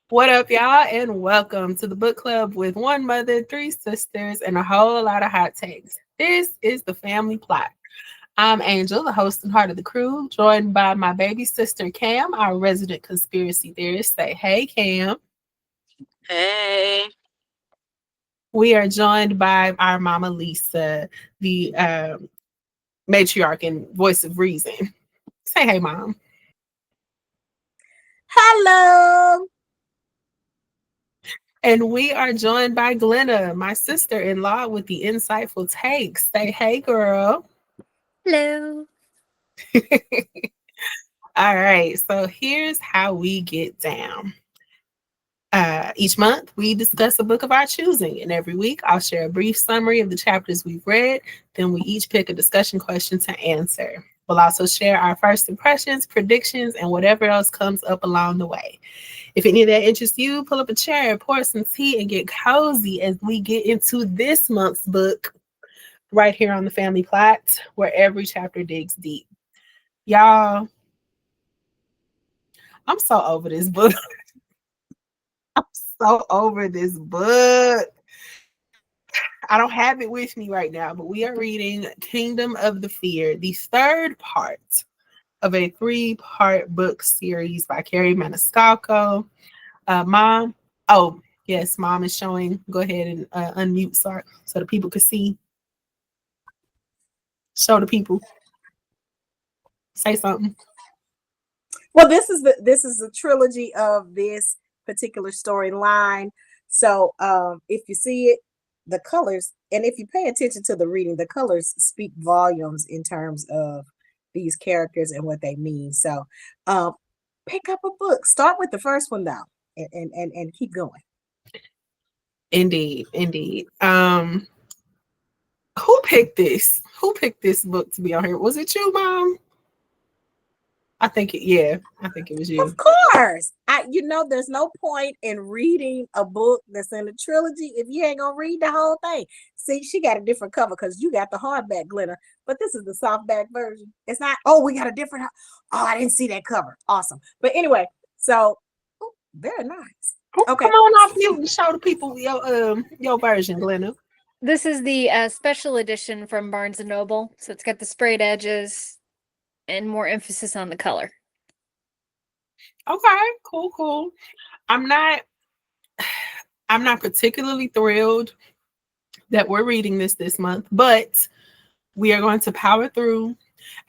What up, y'all, and welcome to the book club with one mother, three sisters, and a whole lot of hot takes. This is the family plot. I'm Angel, the host and heart of the crew, joined by my baby sister Cam, our resident conspiracy theorist. Say hey, Cam. Hey. We are joined by our mama Lisa, the matriarch and voice of reason. Say hey, mom. Hello. And we are joined by Glenna, my sister-in-law, with the insightful takes. Say hey, girl. Hello. All right, so here's how we get down. Each month, we discuss a book of our choosing, and every week, I'll share a brief summary of the chapters we've read. Then we each pick a discussion question to answer. We'll also share our first impressions, predictions, and whatever else comes up along the way. If any of that interests you, pull up a chair, pour some tea, and get cozy as we get into this month's book right here on the Family Plot, where every chapter digs deep. Y'all, I'm so over this book. I'm so over this book. I don't have it with me right now, but we are reading Kingdom of the Fear, the third part of a 3-part book series by Kerri Maniscalco. Mom, oh, yes, mom is showing. Go ahead and unmute so the people can see. Show the people. Say something. Well, this is the trilogy of this particular storyline. So if you see it, the colors, and if you pay attention to the reading, the colors speak volumes in terms of these characters and what they mean. So pick up a book. Start with the first one though, and keep going. Indeed. Who picked this? Who picked this book to be on here? Was it you, Mom? I think it was you. Of course. There's no point in reading a book that's in a trilogy if you ain't gonna read the whole thing. See, she got a different cover because you got the hardback, Glenna, but this is the softback version. It's not, we got a different. Oh, I didn't see that cover. Awesome. But anyway, so very nice. Okay. Come on off mute and show the people your version, Glenna. This is the special edition from Barnes & Noble. So it's got the sprayed edges and more emphasis on the color. Okay, cool. I'm not particularly thrilled that we're reading this month, but we are going to power through.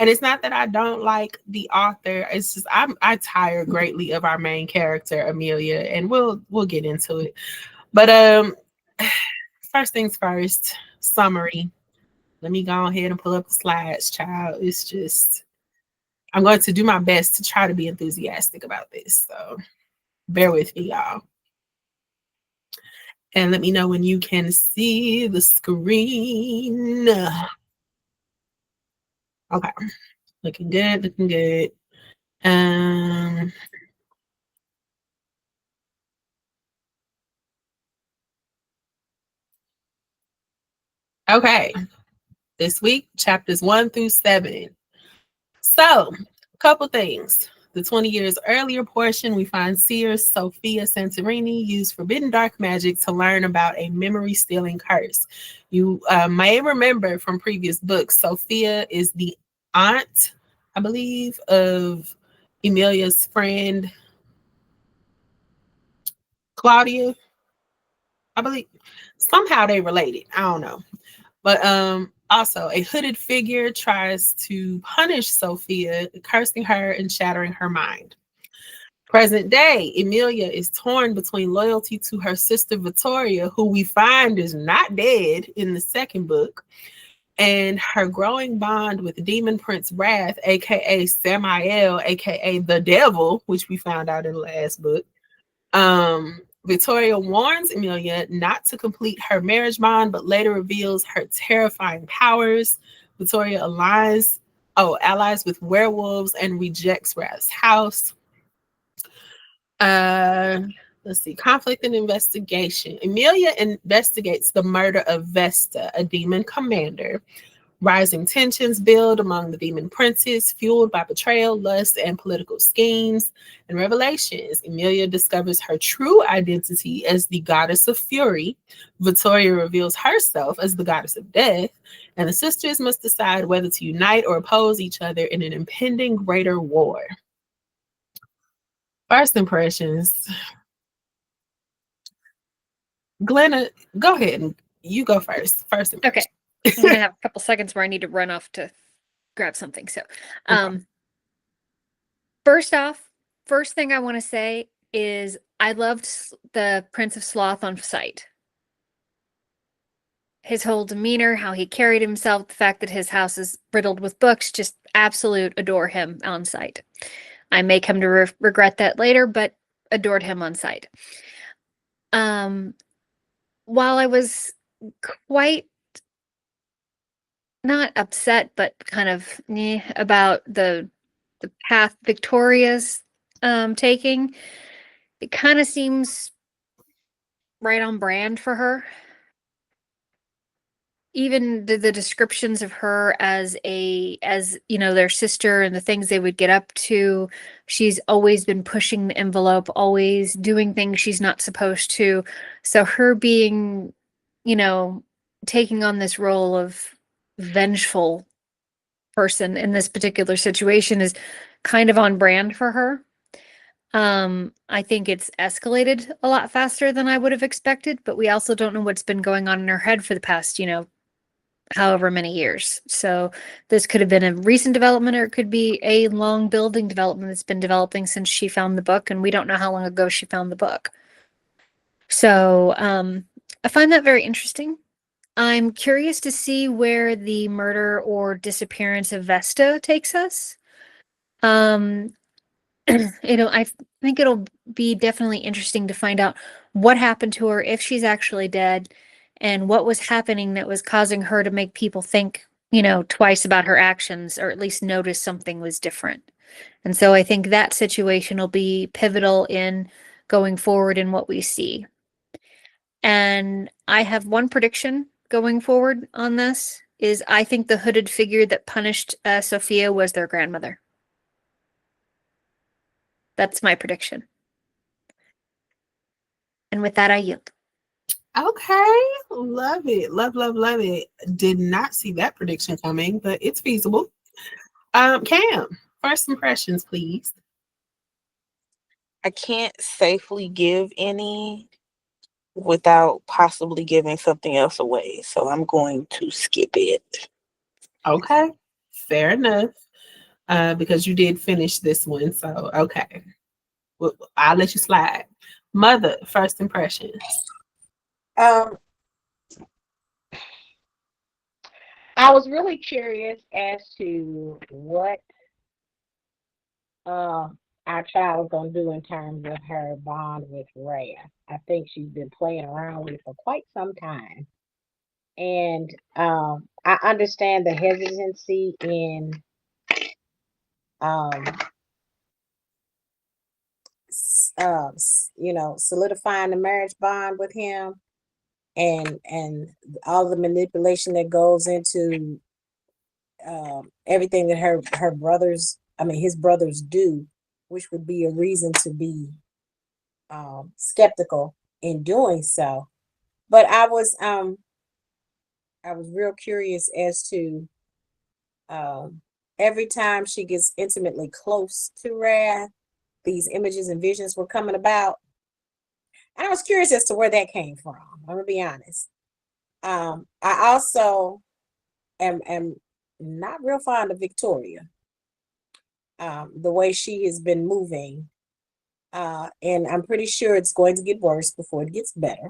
And it's not that I don't like the author. It's just I tire greatly of our main character, Amelia, and we'll get into it. But first things first, summary. Let me go ahead and pull up the slides, child. It's just I'm going to do my best to try to be enthusiastic about this. So bear with me, y'all. And let me know when you can see the screen. Okay. Looking good. Okay. This week, chapters 1 through 7. So, a couple things. The 20 years earlier portion, we find seer Sophia Santorini used forbidden dark magic to learn about a memory-stealing curse. You may remember from previous books, Sophia is the aunt, I believe, of Emilia's friend, Claudia. I believe somehow they related. I don't know. But also, a hooded figure tries to punish Sophia, cursing her and shattering her mind. Present day, Emilia is torn between loyalty to her sister Vittoria, who we find is not dead in the second book, and her growing bond with Demon Prince Wrath, aka Samael, aka the Devil, which we found out in the last book. Vittoria warns Emilia not to complete her marriage bond, but later reveals her terrifying powers. Vittoria allies with werewolves and rejects Wrath's house. Let's see. Conflict and investigation. Emilia investigates the murder of Vesta, a demon commander. Rising tensions build among the demon princes, fueled by betrayal, lust, and political schemes. In Revelations, Emilia discovers her true identity as the goddess of fury. Victoria reveals herself as the goddess of death, and the sisters must decide whether to unite or oppose each other in an impending greater war. First impressions. Glenna, go ahead and you go first. First impressions. Okay. I'm gonna have a couple seconds where I need to run off to grab something. So, first off, first thing I want to say is I loved the Prince of Sloth on sight. His whole demeanor, how he carried himself, the fact that his house is riddled with books, just absolute adore him on sight. I may come to regret that later, but adored him on sight. While I was quite not upset, but kind of about the path Victoria's taking, it kind of seems right on brand for her. Even the descriptions of her as their sister and the things they would get up to, she's always been pushing the envelope, always doing things she's not supposed to. So her being, taking on this role of vengeful person in this particular situation is kind of on brand for her. I think it's escalated a lot faster than I would have expected, but we also don't know what's been going on in her head for the past, however many years. So this could have been a recent development, or it could be a long building development that's been developing since she found the book, and we don't know how long ago she found the book. So I find that very interesting. I'm curious to see where the murder or disappearance of Vesta takes us. I think it'll be definitely interesting to find out what happened to her, if she's actually dead, and what was happening that was causing her to make people think, twice about her actions, or at least notice something was different. And so I think that situation will be pivotal in going forward in what we see. And I have one prediction going forward on this is I think the hooded figure that punished Sophia was their grandmother. That's my prediction. And with that, I yield. Okay. Love it. Love it. Did not see that prediction coming, but it's feasible. Cam, first impressions, please. I can't safely give any without possibly giving something else away. So I'm going to skip it. Okay. Fair enough. Because you did finish this one. So, okay. Well, I'll let you slide. Mother, first impressions. I was really curious as to what our child is going to do in terms of her bond with Rhea. I think she's been playing around with it for quite some time. And I understand the hesitancy in solidifying the marriage bond with him, and all the manipulation that goes into everything that his brothers do, which would be a reason to be skeptical in doing so. But I was real curious as to every time she gets intimately close to Wrath, these images and visions were coming about. And I was curious as to where that came from. I'm gonna be honest. I also am not real fond of Victoria. The way she has been moving. And I'm pretty sure it's going to get worse before it gets better.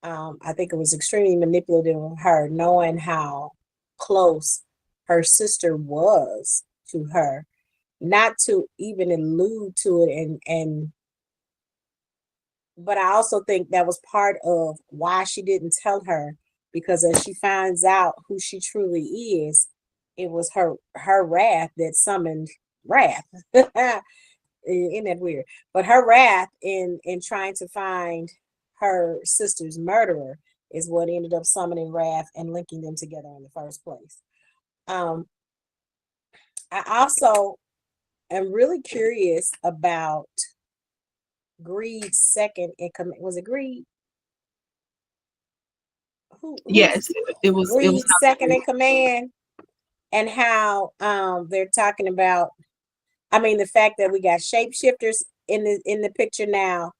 I think it was extremely manipulative of her, knowing how close her sister was to her, not to even allude to it. But I also think that was part of why she didn't tell her, because as she finds out who she truly is, it was her wrath that summoned wrath. Isn't that weird? But her wrath in trying to find her sister's murderer is what ended up summoning Wrath and linking them together in the first place. I also am really curious about Greed's second in command. Was it Greed? Yes, it was Greed's second in command, and how they're talking about, I mean, the fact that we got shapeshifters in the picture now,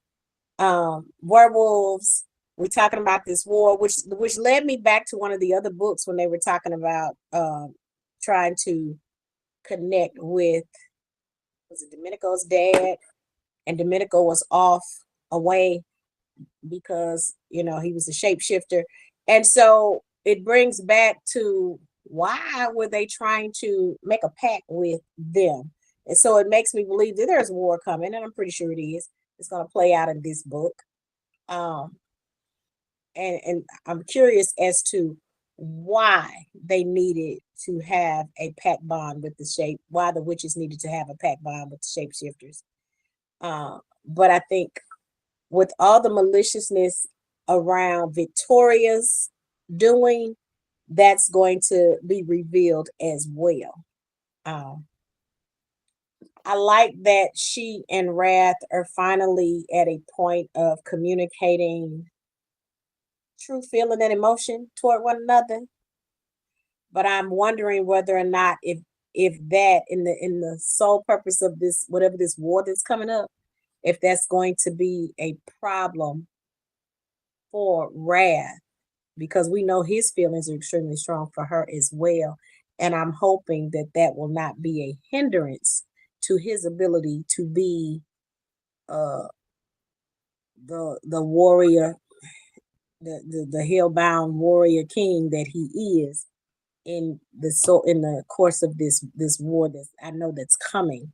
werewolves. We're talking about this war, which led me back to one of the other books when they were talking about trying to connect with, was it Domenico's dad, and Domenico was off away because, you know, he was a shapeshifter. And so it brings back to, why were they trying to make a pact with them? And so it makes me believe that there's war coming, and I'm pretty sure it is. It's going to play out in this book. And I'm curious as to why they needed to have a pact bond with why the witches needed to have a pact bond with the shapeshifters. But I think with all the maliciousness around Victoria's doing, that's going to be revealed as well. I like that she and Wrath are finally at a point of communicating true feeling and emotion toward one another. But I'm wondering whether or not if that in the sole purpose of this, whatever this war that's coming up, if that's going to be a problem for Wrath, because we know his feelings are extremely strong for her as well. And I'm hoping that that will not be a hindrance to his ability to be the warrior, the hellbound warrior king that he is in the course of this war that I know that's coming.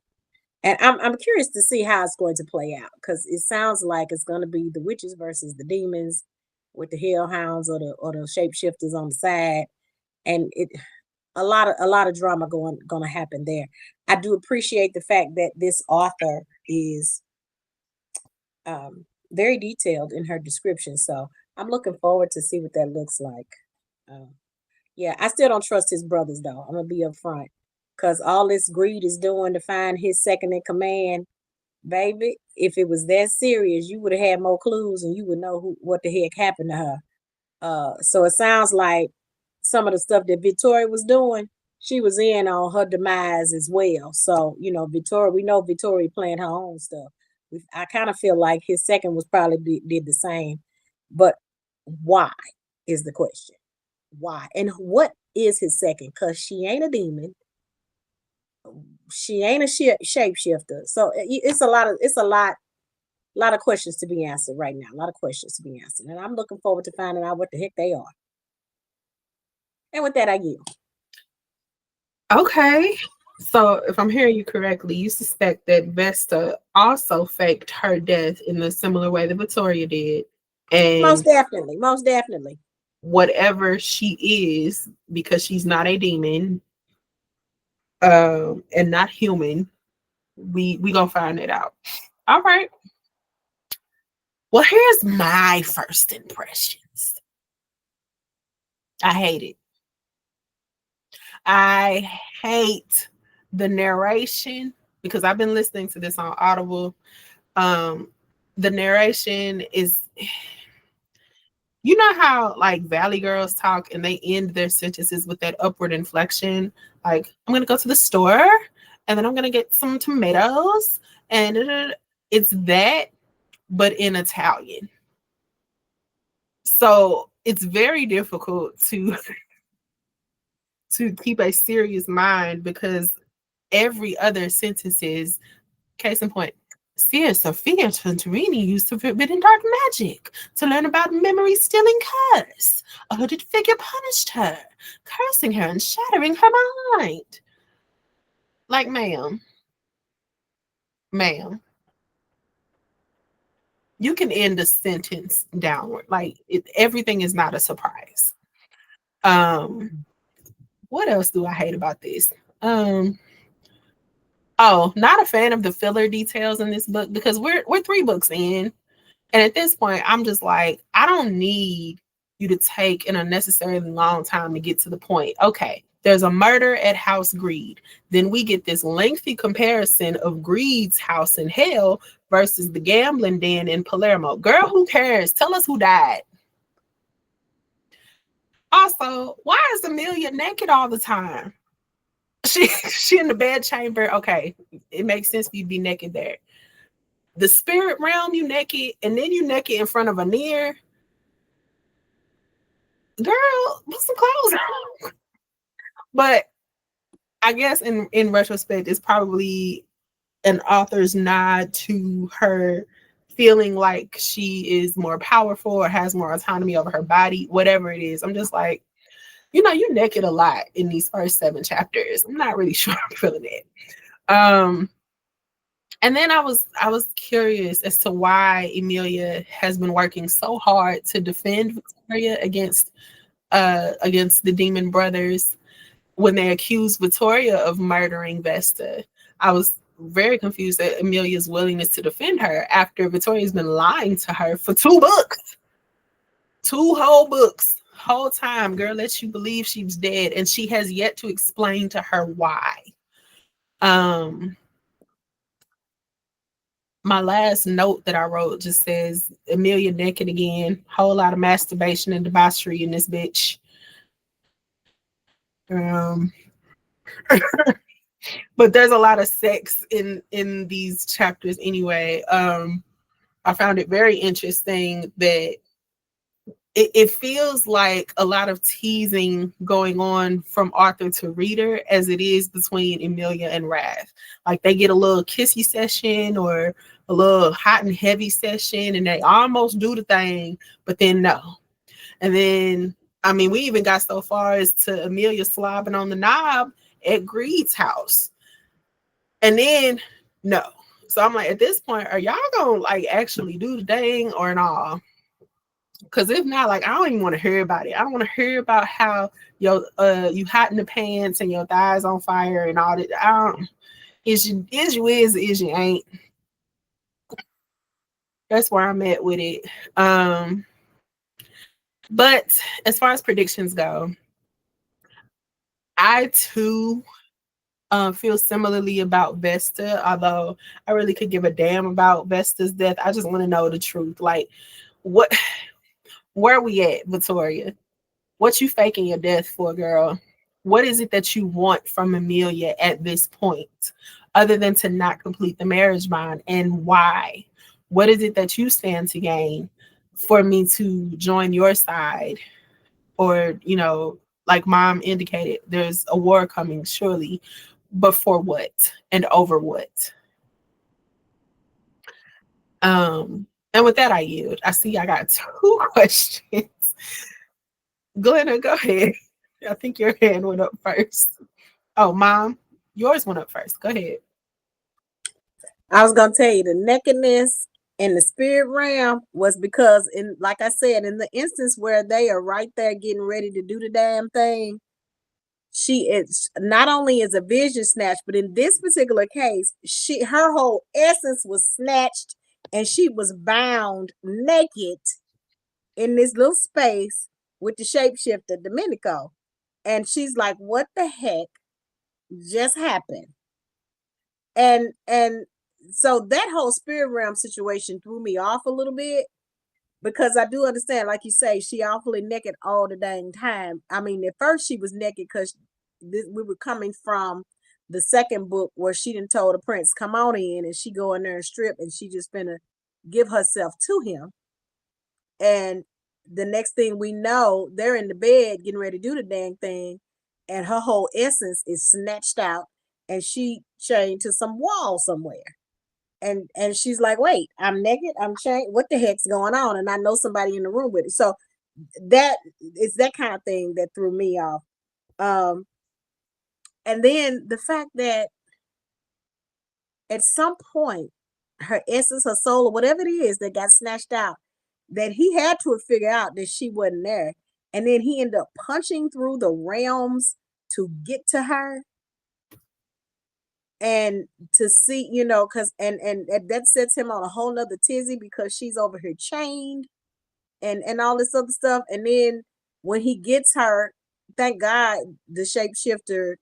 And I'm curious to see how it's going to play out, because it sounds like it's going to be the witches versus the demons, with the hellhounds or the shapeshifters on the side, and a lot of drama going to happen there. I do appreciate the fact that this author is very detailed in her description, so I'm looking forward to see what that looks like. Yeah, I still don't trust his brothers though. I'm gonna be upfront, because all this Greed is doing to find his second in command, baby. If it was that serious, you would have had more clues and you would know what the heck happened to her. So it sounds like some of the stuff that Victoria was doing, she was in on her demise as well. So, you know, we know Victoria playing her own stuff. I kind of feel like his second was probably did the same. But why is the question? Why? And what is his second? Because she ain't a demon. She ain't a shapeshifter. So it's a lot of questions to be answered right now. A lot of questions to be answered. And I'm looking forward to finding out what the heck they are. And with that, I yield. Okay. So if I'm hearing you correctly, you suspect that Vesta also faked her death in a similar way that Victoria did. And most definitely. Whatever she is, because she's not a demon, and not human, we gonna find it out. All right. Well, here's my first impressions. I hate it. I hate the narration, because I've been listening to this on Audible. The narration is, you know how like Valley Girls talk and they end their sentences with that upward inflection? Like, I'm going to go to the store and then I'm going to get some tomatoes. And it's that, but in Italian. So it's very difficult to keep a serious mind, because every other sentence is, case in point, Seer Sophia Santorini used forbidden dark magic to learn about memory stealing curse. A hooded figure punished her, cursing her and shattering her mind. Like, ma'am, you can end a sentence downward. Like, everything is not a surprise. What else do I hate about this? Oh, not a fan of the filler details in this book, because we're 3 books in, and at this point, I'm just like, I don't need you to take an unnecessarily long time to get to the point. Okay, there's a murder at House Greed. Then we get this lengthy comparison of Greed's house in hell versus the gambling den in Palermo. Girl, who cares? Tell us who died. Also, why is Amelia naked all the time? She in the bed chamber. Okay, it makes sense for you to be naked there. The spirit realm, you naked, and then you naked in front of a mirror. Girl, put some clothes on. But I guess in retrospect, it's probably an author's nod to her feeling like she is more powerful or has more autonomy over her body, whatever it is. I'm just like, you're naked a lot in these first 7 chapters. I'm not really sure I'm feeling it. And then I was curious as to why Emilia has been working so hard to defend Victoria against the Demon Brothers when they accused Victoria of murdering Vesta. I was very confused at Emilia's willingness to defend her after Victoria's been lying to her for 2 books. 2 whole books. Whole time, girl lets you believe she was dead, and she has yet to explain to her why. My last note that I wrote just says Emilia naked again. Whole lot of masturbation and debauchery in this bitch. But there's a lot of sex in these chapters anyway. I found it very interesting that it feels like a lot of teasing going on from author to reader as it is between Emilia and Wrath. Like they get a little kissy session or a little hot and heavy session and they almost do the thing, but then no. And then, I mean, we even got so far as to Emilia slobbing on the knob at Greed's house. And then no. So I'm like, at this point, are y'all gonna like actually do the thing or not? Because if not, like I don't even want to hear about it. I don't want to hear about how you hot in the pants and your thighs on fire and all that. I don't. Is you ain't. That's where I'm at with it. But as far as predictions go, I too feel similarly about Vesta, although I really could give a damn about Vesta's death. I just want to know the truth. Like, where are we at, Victoria? What you faking your death for, girl? What is it that you want from Emilia at this point, other than to not complete the marriage bond, and why? What is it that you stand to gain for me to join your side? Or, like Mom indicated, there's a war coming, surely, but for what and over what? And with that, I yield. I see I got 2 questions. Glenna, go ahead. I think your hand went up first. Oh, Mom, yours went up first. Go ahead. I was gonna tell you the nakedness in the spirit realm was because, like I said, in the instance where they are right there getting ready to do the damn thing, she is not only is a vision snatched, but in this particular case, her whole essence was snatched and she was bound naked in this little space with the shapeshifter Domenico. And she's like, what the heck just happened? And so that whole spirit realm situation threw me off a little bit, because I do understand, like you say, she awfully naked all the dang time. I mean, at first she was naked because we were coming from the second book where she done told the prince, come on in, and she go in there and strip, and she just finna give herself to him. And the next thing we know, they're in the bed getting ready to do the dang thing, and her whole essence is snatched out, and she chained to some wall somewhere. And she's like, wait, I'm naked, I'm chained, what the heck's going on? And I know somebody in the room with it. So that is that kind of thing that threw me off. And then the fact that at some point her essence, her soul, or whatever it is that got snatched out, that he had to have figured out that she wasn't there. And then he ended up punching through the realms to get to her. And to see, because and that sets him on a whole nother tizzy, because she's over here chained. and all this other stuff. And then when he gets her, thank God the shapeshifter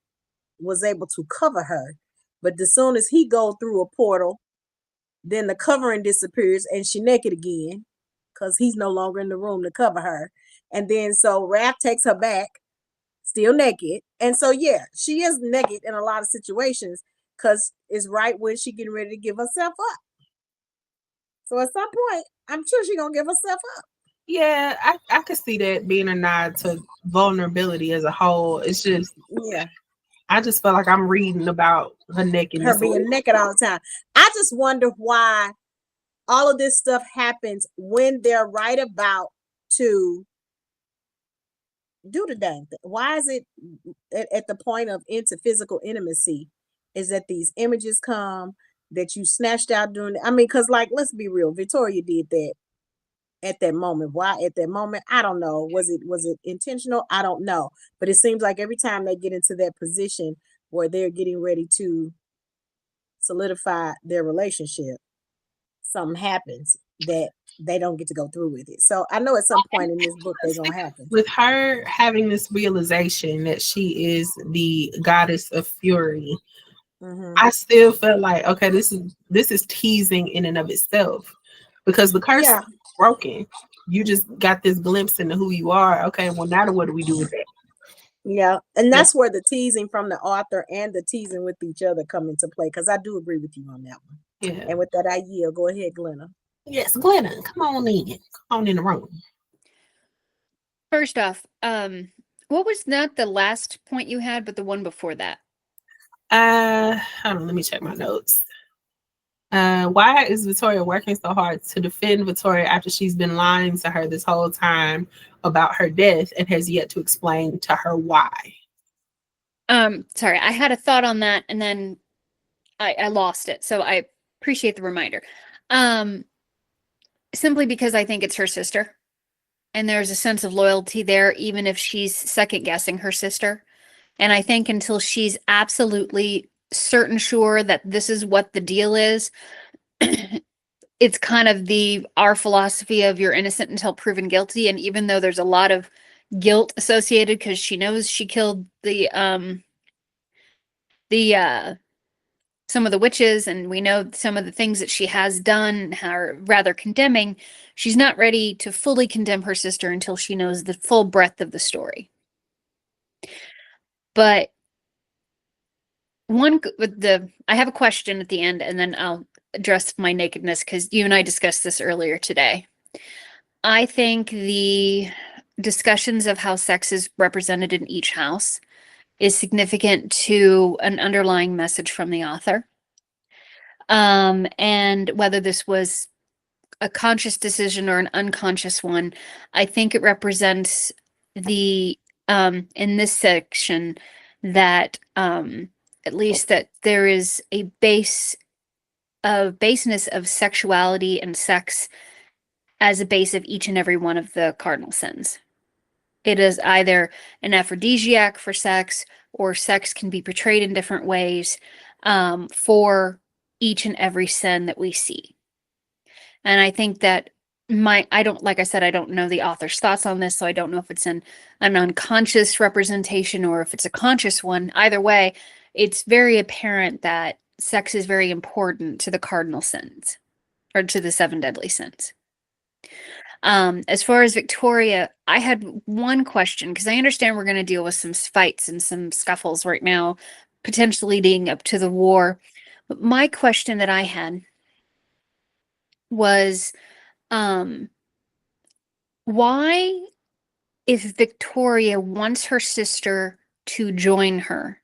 was able to cover her. But as soon as he goes through a portal, then the covering disappears and she naked again because he's no longer in the room to cover her. And then so Raph takes her back, still naked. And so yeah, she is naked in a lot of situations because it's right when she getting ready to give herself up. So at some point, I'm sure she's gonna give herself up. Yeah, I could see that being a nod to vulnerability as a whole. It's just, Yeah, I just feel like I'm reading about her nakedness. her being naked all the time. I just wonder why all of this stuff happens when they're right about to do the dang thing. Why is it at the point of into physical intimacy is that these images come that you snatched out during I mean, because like let's be real, Victoria did that at that moment. Why at that moment? I don't know. Was it intentional? I don't know. But it seems like every time they get into that position where they're getting ready to solidify their relationship, something happens that they don't get to go through with it. So I know at some point in this book they're gonna happen. With her having this realization that she is the goddess of fury, Mhm. I still feel like, okay, this is teasing in and of itself because the curse Yeah. is broken. You just got this glimpse into who you are. Okay, well now what do we do with that? Yeah, and that's where the teasing from the author and the teasing with each other come into play. Because I do agree with you on that one. Yeah. And with that, I yield. Go ahead, Glenna. Yes, Glenna, come on in. Come on in the room. First off, what was not the last point you had, but the one before that? Hold on, let me check my notes. Why is Victoria working so hard to defend Victoria after she's been lying to her this whole time about her death and has yet to explain to her why? Sorry, I had a thought on that and then I lost it. So I appreciate the reminder. Simply because I think it's her sister. And there's a sense of loyalty there, even if she's second guessing her sister. And I think until she's absolutely certain sure that this is what the deal is, it's kind of our philosophy of you're innocent until proven guilty. And even though there's a lot of guilt associated because she knows she killed some of the witches, and we know some of the things that she has done are rather condemning, she's not ready to fully condemn her sister until she knows the full breadth of the story. But I have a question at the end, and then I'll address my nakedness because you and I discussed this earlier today. I think the discussions of how sex is represented in each house is significant to an underlying message from the author. And whether this was a conscious decision or an unconscious one, I think it represents in this section that at least that there is a baseness of sexuality and sex as a base of each and every one of the cardinal sins. It is either an aphrodisiac for sex, or sex can be portrayed in different ways for each and every sin that we see. And I think that I don't know the author's thoughts on this, so I don't know if it's an unconscious representation or if it's a conscious one. Either way, it's very apparent that sex is very important to the cardinal sins, or to the 7 deadly sins. As far as Victoria, I had one question because I understand we're going to deal with some fights and some scuffles right now, potentially leading up to the war. But my question that I had was, why, if Victoria wants her sister to join her,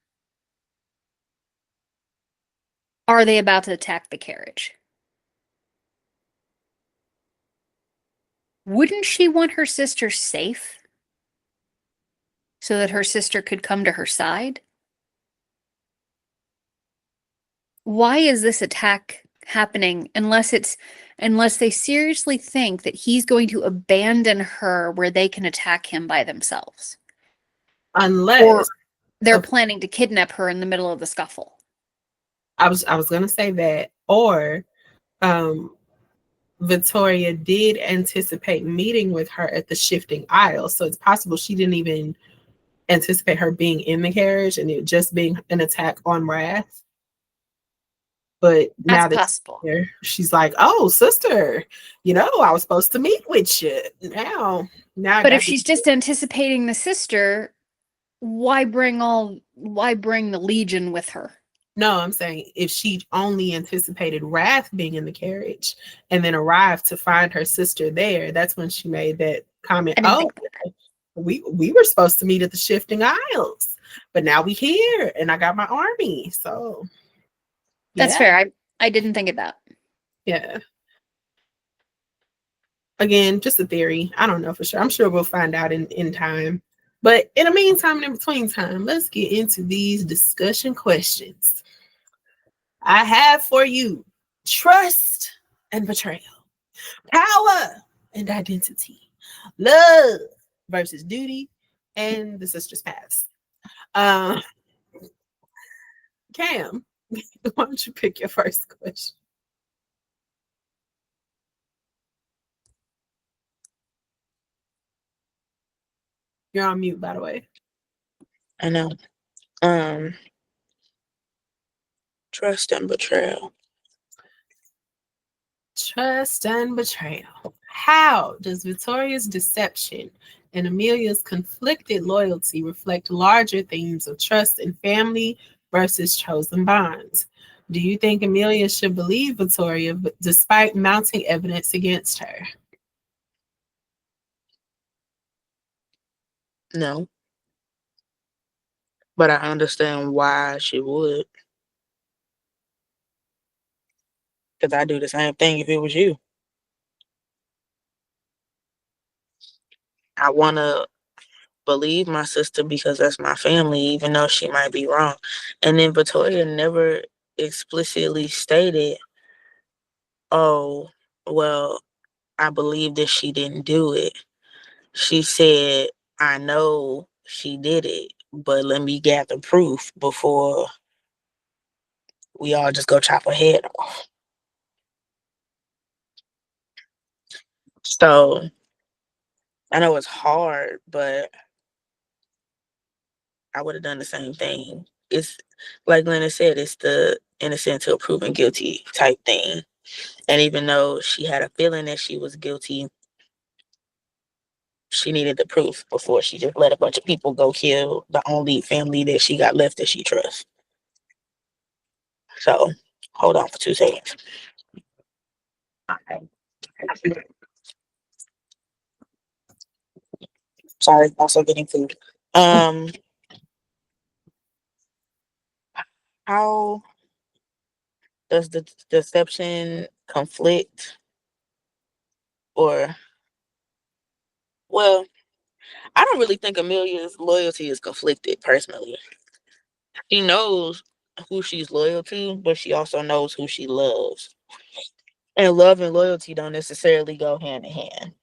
are they about to attack the carriage? Wouldn't she want her sister safe so that her sister could come to her side? Why is this attack happening unless they seriously think that he's going to abandon her where they can attack him by themselves? Unless Or they're planning to kidnap her in the middle of the scuffle. I was gonna say that, or Victoria did anticipate meeting with her at the shifting aisle. So it's possible she didn't even anticipate her being in the carriage and it just being an attack on Wrath. But now That's that possible. she's like, "Oh, sister, I was supposed to meet with you." Now I But got if she's just anticipating the sister, why bring the Legion with her? No, I'm saying if she only anticipated Wrath being in the carriage and then arrived to find her sister there, that's when she made that comment. I didn't Oh, think about that. we were supposed to meet at the shifting aisles, but now we here and I got my army. So That's yeah, fair. I didn't think of that. yeah. Again, just a theory. I don't know for sure. I'm sure we'll find out in time. But in the meantime, and in between time, let's get into these discussion questions. I have for you trust and betrayal, power and identity, love versus duty, and the sisters' paths. Um, Cam, why don't you pick your first question? You're on mute, by the way. I know. Trust and betrayal. Trust and betrayal. How does Victoria's deception and Amelia's conflicted loyalty reflect larger themes of trust and family versus chosen bonds? Do you think Amelia should believe Victoria despite mounting evidence against her? No. But I understand why she would. Because I do the same thing if it was you. I want to believe my sister because that's my family, even though she might be wrong. And then Victoria never explicitly stated, oh, well, I believe that she didn't do it. She said, I know she did it, but let me gather proof before we all just go chop her head off. So I know it's hard, but I would have done the same thing. It's like Lena said, it's the innocent till proven guilty type thing. And even though she had a feeling that she was guilty, she needed the proof before she just let a bunch of people go kill the only family that she got left that she trusts. So hold on for 2 seconds. Okay. Sorry, also getting food. Um, how does the deception conflict or well, I don't really think Amelia's loyalty is conflicted personally. She knows who she's loyal to, but she also knows who she loves. And love and loyalty don't necessarily go hand in hand.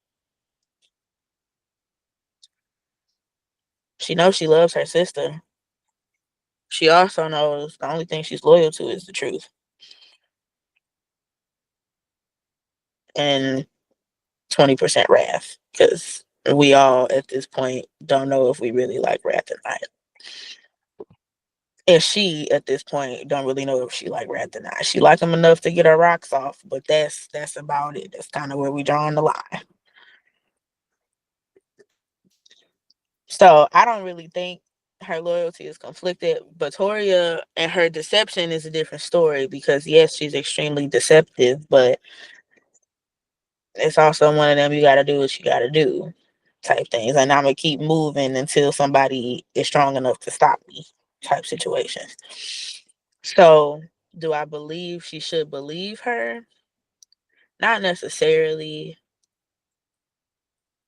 She knows she loves her sister. She also knows the only thing she's loyal to is the truth. And 20% Wrath. Because we all at this point don't know if we really like Wrath or not. And she at this point don't really know if she like Wrath or not. She like him enough to get her rocks off, but that's about it. That's kind of where we drawing the line. So I don't really think her loyalty is conflicted. Victoria and her deception is a different story because yes, she's extremely deceptive, but it's also one of them you gotta do what you gotta do type things. And I'm gonna keep moving until somebody is strong enough to stop me type situations. So do I believe she should believe her? Not necessarily,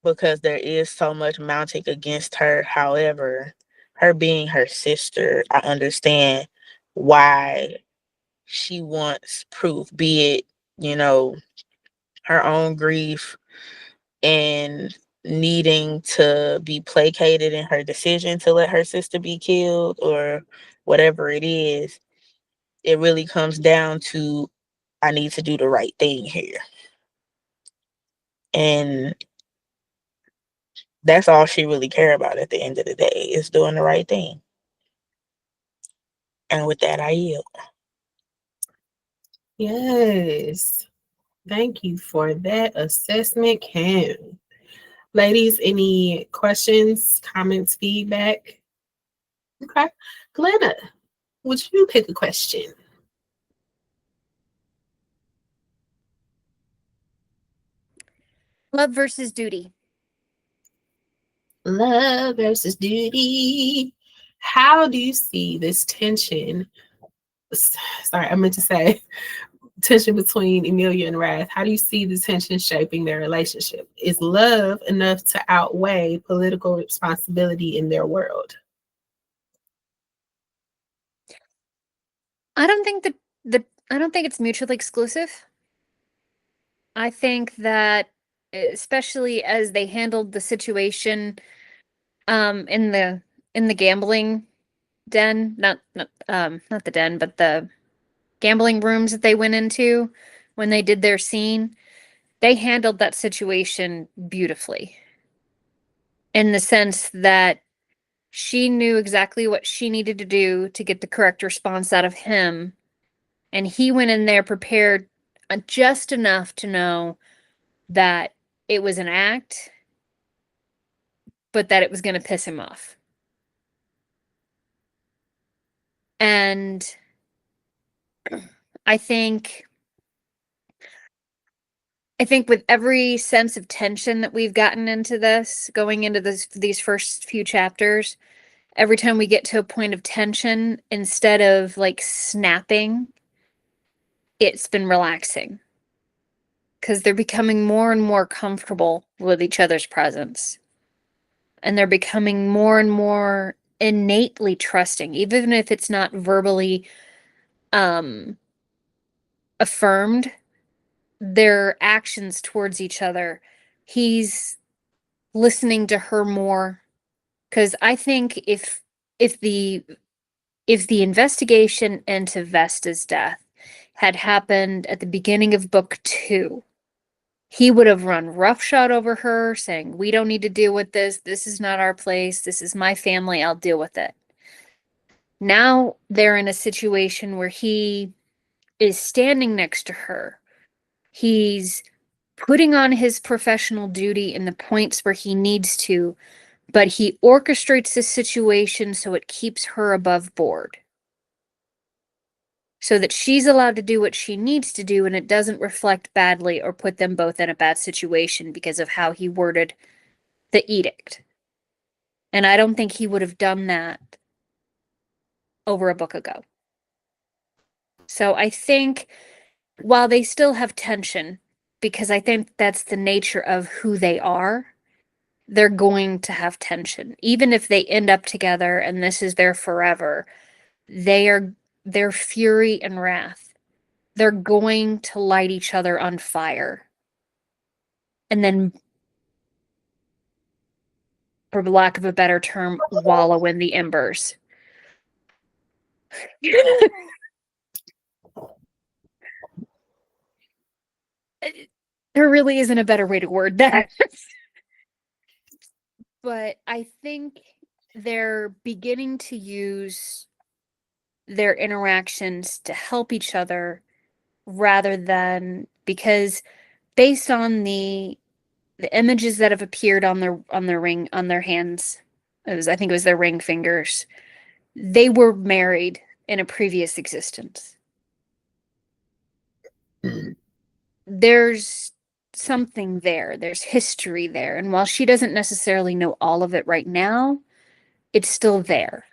because there is so much mounting against her. However, her being her sister, I understand why she wants proof, be it, her own grief and needing to be placated in her decision to let her sister be killed or whatever it is. It really comes down to I need to do the right thing here. And that's all she really care about at the end of the day, is doing the right thing. And with that, I yield. Yes. Thank you for that assessment, Cam. Ladies, any questions, comments, feedback? Okay. Glenna, would you pick a question? Love versus duty. Love versus duty. How do you see this tension? Sorry, I meant to say tension between Emilia and Wrath. How do you see the tension shaping their relationship? Is love enough to outweigh political responsibility in their world? I don't think I don't think it's mutually exclusive. I think that especially as they handled the situation in the gambling den, not the den, but the gambling rooms that they went into when they did their scene, they handled that situation beautifully. In the sense that she knew exactly what she needed to do to get the correct response out of him. And he went in there prepared just enough to know that it was an act, but that it was going to piss him off. And I think with every sense of tension that we've gotten into this, going into these first few chapters, every time we get to a point of tension, instead of like snapping, it's been relaxing. Because they're becoming more and more comfortable with each other's presence. And they're becoming more and more innately trusting, even if it's not verbally affirmed. Their actions towards each other, he's listening to her more. Because I think if the investigation into Vesta's death had happened at the beginning of book 2, he would have run roughshod over her, saying, "We don't need to deal with this. This is not our place. This is my family. I'll deal with it." Now they're in a situation where he is standing next to her. He's putting on his professional duty in the points where he needs to, but he orchestrates the situation so it keeps her above board. So that she's allowed to do what she needs to do and it doesn't reflect badly or put them both in a bad situation because of how he worded the edict. And I don't think he would have done that over a book ago. So I think while they still have tension, because I think that's the nature of who they are, they're going to have tension. Even if they end up together and this is their forever, their fury and wrath, they're going to light each other on fire. And then, for lack of a better term, wallow in the embers. There really isn't a better way to word that. But I think they're beginning to use their interactions to help each other rather than, because based on the images that have appeared on their hands, I think it was their ring fingers, they were married in a previous existence. There's something there. There's history there. And while she doesn't necessarily know all of it right now, it's still there.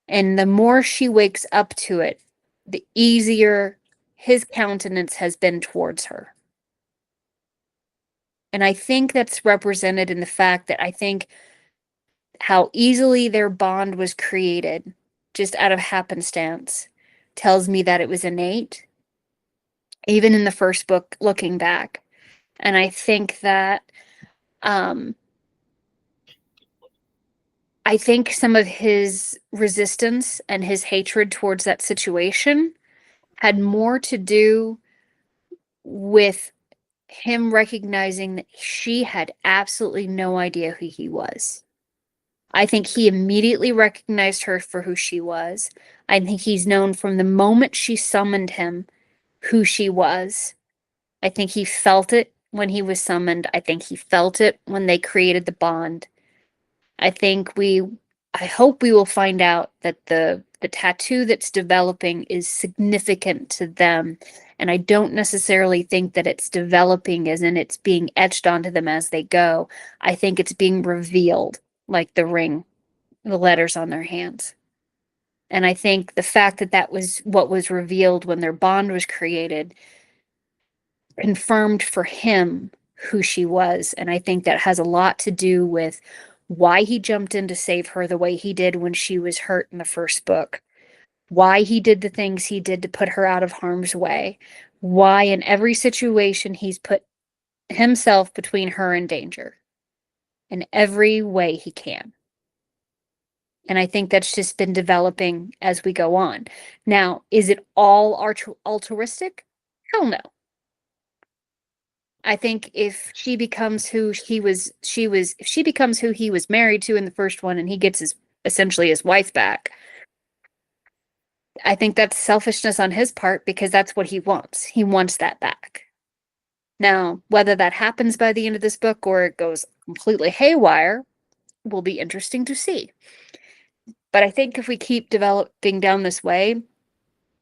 And the more she wakes up to it, the easier his countenance has been towards her. And I think that's represented in the fact that I think how easily their bond was created just out of happenstance tells me that it was innate, even in the first book, looking back. And I think that I think some of his resistance and his hatred towards that situation had more to do with him recognizing that she had absolutely no idea who he was. I think he immediately recognized her for who she was. I think he's known from the moment she summoned him who she was. I think he felt it when he was summoned. I think he felt it when they created the bond. I hope we will find out that the tattoo that's developing is significant to them. And I don't necessarily think that it's developing as in it's being etched onto them as they go. I think it's being revealed, like the ring, the letters on their hands. And I think the fact that that was what was revealed when their bond was created confirmed for him who she was. And I think that has a lot to do with why he jumped in to save her the way he did when she was hurt in the first book, why he did the things he did to put her out of harm's way, why in every situation he's put himself between her and danger in every way he can. And I think that's just been developing as we go on. Now, is it all altruistic? Hell no. I think if she becomes who if she becomes who he was married to in the first one and he gets essentially his wife back, I think that's selfishness on his part because that's what he wants. He wants that back. Now, whether that happens by the end of this book or it goes completely haywire will be interesting to see. But I think if we keep developing down this way,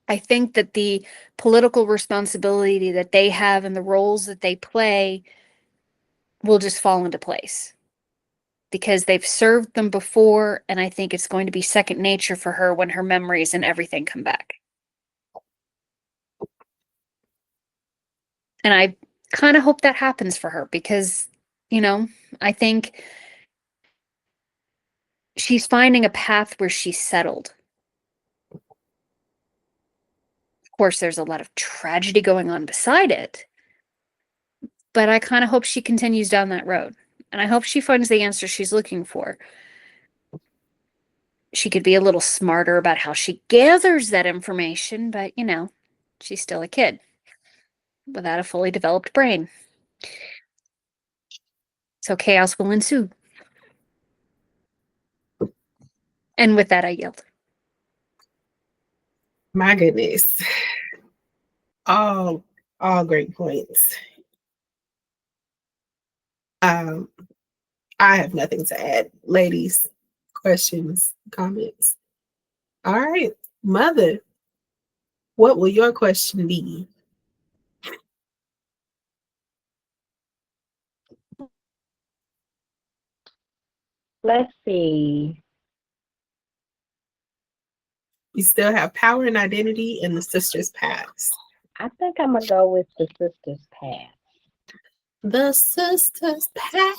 I think that the political responsibility that they have and the roles that they play will just fall into place because they've served them before. And I think it's going to be second nature for her when her memories and everything come back. And I kind of hope that happens for her because, I think she's finding a path where she's settled. Of course, there's a lot of tragedy going on beside it, but I kind of hope she continues down that road. And I hope she finds the answer she's looking for. She could be a little smarter about how she gathers that information, but she's still a kid without a fully developed brain. So chaos will ensue. And with that, I yield. My goodness. All great points. I have nothing to add. Ladies, questions, comments? All right. Mother, what will your question be? Let's see. You still have power and identity in the sisters' paths. I think I'm gonna go with the sister's path. The sisters' path.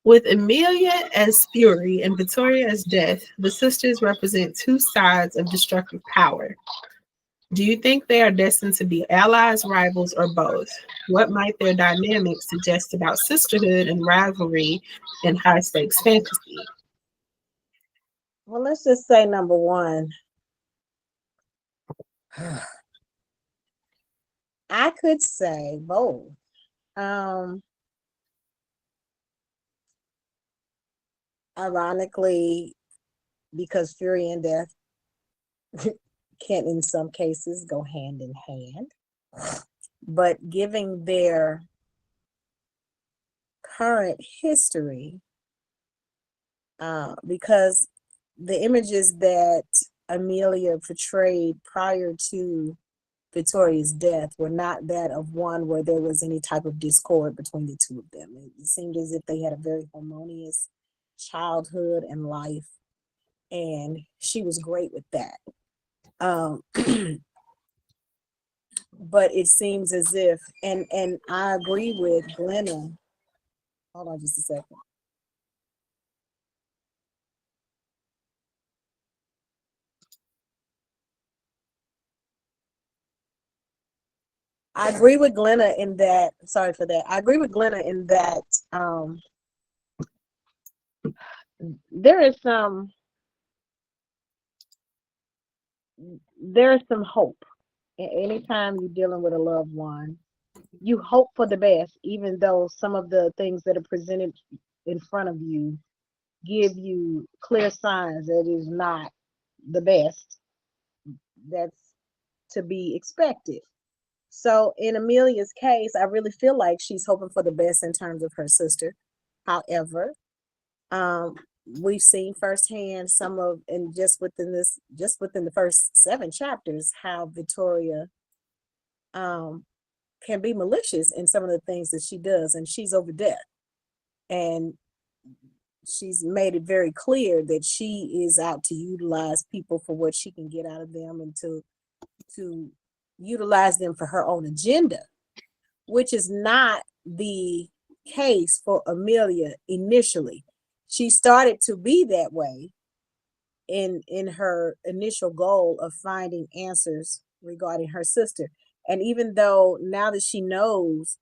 With Emilia as fury and Victoria as death, the sisters represent two sides of destructive power. Do you think they are destined to be allies, rivals, or both? What might their dynamics suggest about sisterhood and rivalry in high-stakes fantasy? Well, let's just say number one. I could say both. Ironically, because fury and death can in some cases go hand in hand, but giving their current history, because the images that Emilia portrayed prior to Victoria's death were not that of one where there was any type of discord between the two of them. It seemed as if they had a very harmonious childhood and life, and she was great with that. But it seems as if, and I agree with Glenna. Hold on just a second. I agree with Glenna in that, sorry for that. I agree with Glenna in that there is some hope Anytime you're dealing with a loved one, you hope for the best, even though some of the things that are presented in front of you give you clear signs that it is not the best. That's to be expected. So in Amelia's case, I really feel like she's hoping for the best in terms of her sister. However, we've seen firsthand some of, and just within the first 7 chapters, how Victoria can be malicious in some of the things that she does, and she's over death. And she's made it very clear that she is out to utilize people for what she can get out of them, and to utilize them for her own agenda, which is not the case for Amelia initially. She started to be that way in her initial goal of finding answers regarding her sister. And even though now that she knows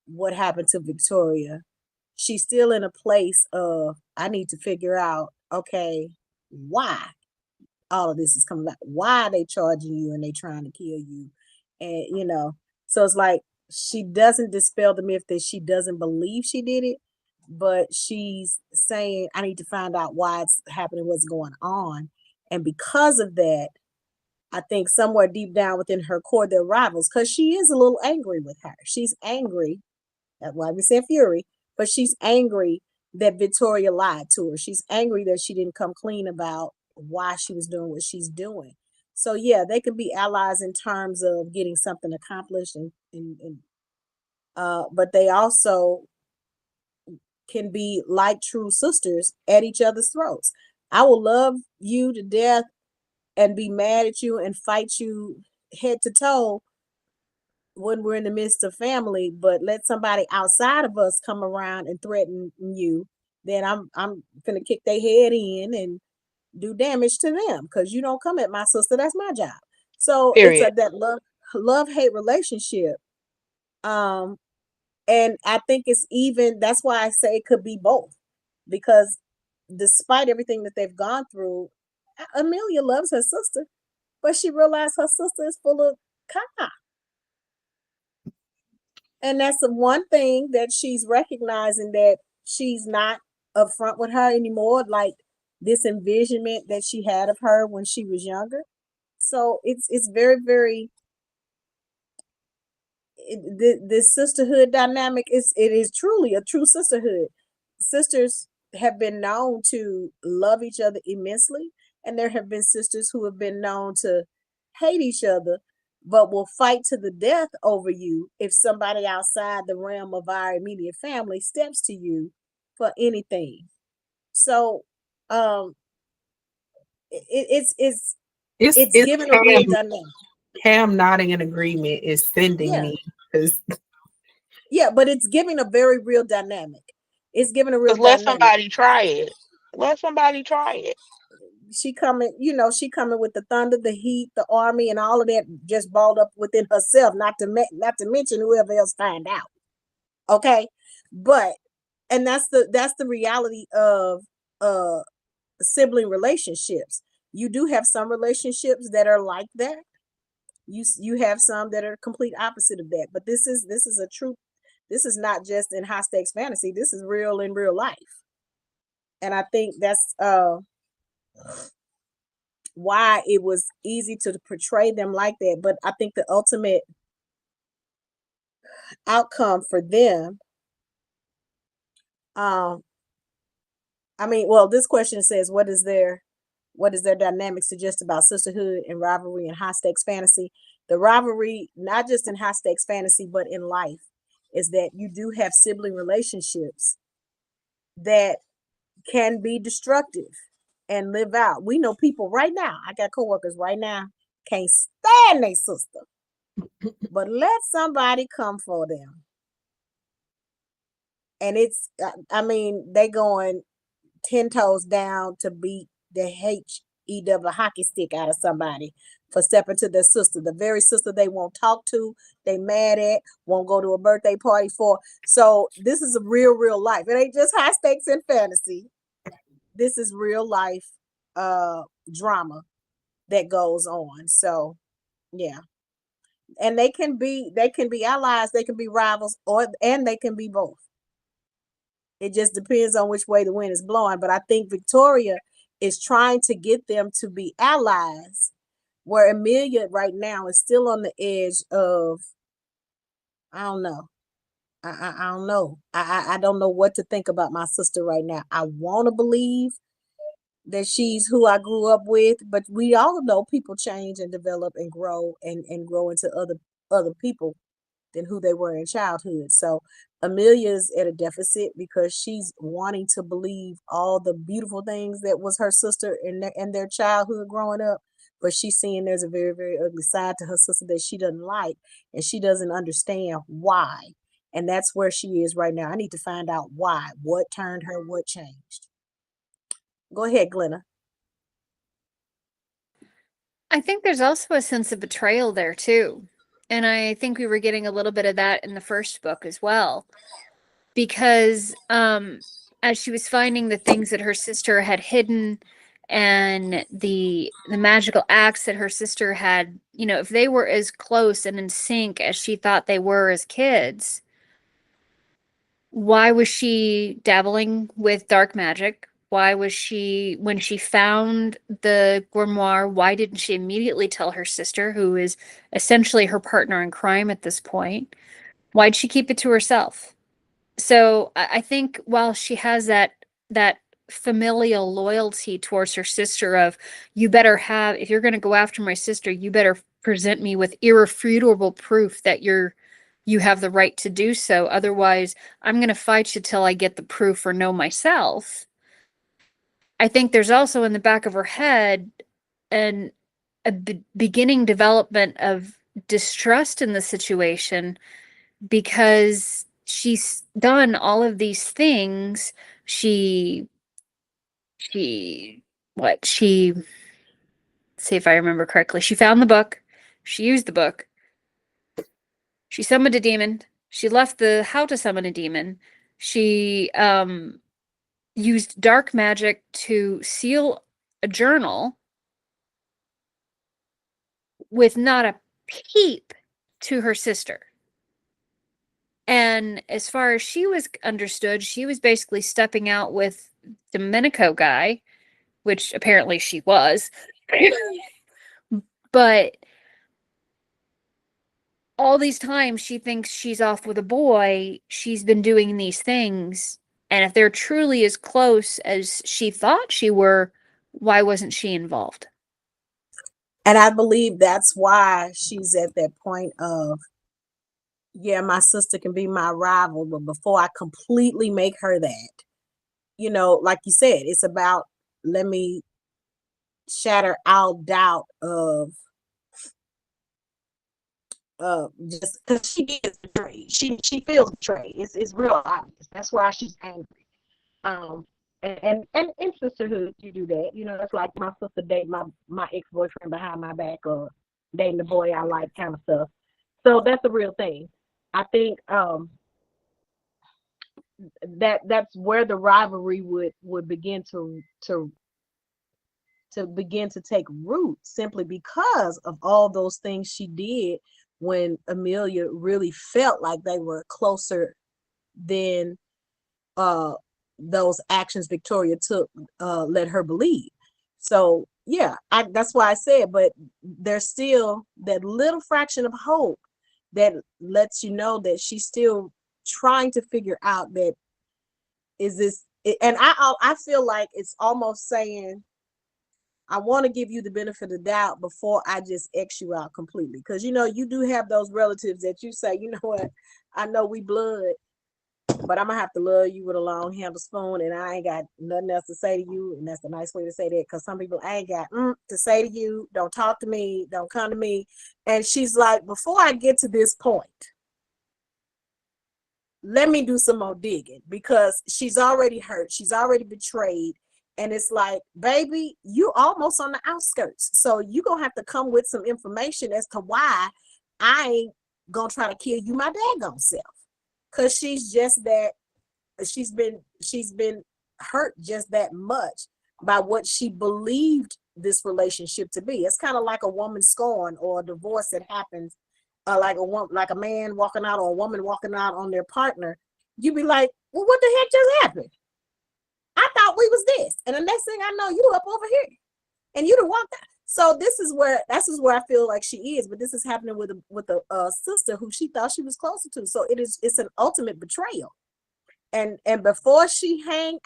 what happened to Victoria, she's still in a place of, I need to figure out, okay, why all of this is coming back. Why are they charging you and they trying to kill you? And so it's like she doesn't dispel the myth that she doesn't believe she did it, but she's saying, I need to find out why it's happening, what's going on. And because of that, I think somewhere deep down within her core, they're rivals, because she is a little angry with her. She's angry, that's why we said fury, but she's angry that Victoria lied to her. She's angry that she didn't come clean about why she was doing what she's doing. So yeah, they can be allies in terms of getting something accomplished, but they also can be like true sisters at each other's throats. I will love you to death and be mad at you and fight you head to toe when we're in the midst of family, but let somebody outside of us come around and threaten you, then I'm gonna kick their head in and do damage to them, because you don't come at my sister. That's my job. So it's Period. that love-hate relationship. And I think it's even, that's why I say it could be both, because despite everything that they've gone through, Amelia loves her sister, but she realized her sister is full of caca. And that's the one thing that she's recognizing, that she's not upfront with her anymore, like this envisionment that she had of her when she was younger. So it's very, very, this sisterhood dynamic is truly a true sisterhood. Sisters have been known to love each other immensely, and there have been sisters who have been known to hate each other, but will fight to the death over you if somebody outside the realm of our immediate family steps to you for anything. So it's It's given a real Cam, dynamic. Cam nodding in agreement is sending Yeah. me, because Yeah, but it's giving a very real dynamic. It's giving a real Because let dynamic. somebody try it. Let somebody try it. She coming with the thunder, the heat, the army, and all of that just balled up within herself. Not to mention whoever else find out. Okay, but and that's the reality of sibling relationships. You do have some relationships that are like that. You have some that are complete opposite of that. But this is a true. This is not just in high stakes fantasy. This is real in real life, and I think that's why it was easy to portray them like that. But I think the ultimate outcome for them, this question says, what is their dynamic suggest about sisterhood and rivalry in high stakes fantasy? The rivalry, not just in high stakes fantasy, but in life, is that you do have sibling relationships that can be destructive and live out. We know people right now, I got coworkers right now, can't stand their sister, but let somebody come for them. And it's, they going 10 toes down to beat the HEW hockey stick out of somebody for stepping to their sister, the very sister they won't talk to, they mad at, won't go to a birthday party for. So this is a real life. It ain't just high stakes in fantasy. This is real life drama that goes on. So Yeah. And they can be allies, they can be rivals, and they can be both. It just depends on which way the wind is blowing. But I think Victoria is trying to get them to be allies, where Amelia right now is still on the edge of, I don't know. I don't know. I don't know what to think about my sister right now. I want to believe that she's who I grew up with, but we all know people change and develop and grow and grow into other people than who they were in childhood. So Amelia's at a deficit because she's wanting to believe all the beautiful things that was her sister in their childhood growing up, but she's seeing there's a very, very ugly side to her sister that she doesn't like, and she doesn't understand why. And that's where she is right now. I need to find out why. What turned her? What changed? Go ahead, Glenna. I think there's also a sense of betrayal there too. And I think we were getting a little bit of that in the first book as well. Because as she was finding the things that her sister had hidden and the magical acts that her sister had, if they were as close and in sync as she thought they were as kids, why was she dabbling with dark magic? Why was she, when she found the grimoire, why didn't she immediately tell her sister, who is essentially her partner in crime at this point? Why'd she keep it to herself? So I think while she has that familial loyalty towards her sister of, you better have, if you're going to go after my sister, you better present me with irrefutable proof that you have the right to do so. Otherwise, I'm going to fight you till I get the proof or know myself. I think there's also in the back of her head a beginning development of distrust in the situation, because she's done all of these things. She see if I remember correctly. She found the book. She used the book. She summoned a demon. She left the how to summon a demon. She used dark magic to seal a journal with not a peep to her sister. And as far as she was understood, she was basically stepping out with Domenico guy, which apparently she was. But all these times she thinks she's off with a boy, she's been doing these things. And if they're truly as close as she thought she were, why wasn't she involved? And I believe that's why she's at that point of, yeah, my sister can be my rival, but before I completely make her that, like you said, it's about, let me shatter all doubt of just because she is betrayed. She feels betrayed. It's real obvious. That's why she's angry. And in sisterhood, you do that. That's like my sister dating my ex-boyfriend behind my back, or dating the boy I like, kind of stuff. So that's a real thing. I think that's where the rivalry would begin to begin to take root, simply because of all those things she did when Amelia really felt like they were closer than those actions Victoria took led her believe. So yeah, that's why I said, but there's still that little fraction of hope that lets you know that she's still trying to figure out that is this, and I feel like it's almost saying, I want to give you the benefit of the doubt before I just X you out completely. Because, you do have those relatives that you say, you know what, I know we blood, but I'm going to have to love you with a long handle spoon, and I ain't got nothing else to say to you. And that's a nice way to say that, because some people, I ain't got to say to you. Don't talk to me. Don't come to me. And she's like, before I get to this point, let me do some more digging, because she's already hurt. She's already betrayed. And it's like, baby, you almost on the outskirts. So you're going to have to come with some information as to why I ain't going to try to kill you my daggone self. Because she's just that, she's been hurt just that much by what she believed this relationship to be. It's kind of like a woman scorn or a divorce that happens, like a man walking out or a woman walking out on their partner. You'd be like, well, what the heck just happened? I thought we was this, and the next thing I know, you up over here, and you done walked out. So this is where I feel like she is, but this is happening with a sister who she thought she was closer to. So it's an ultimate betrayal, and before she hang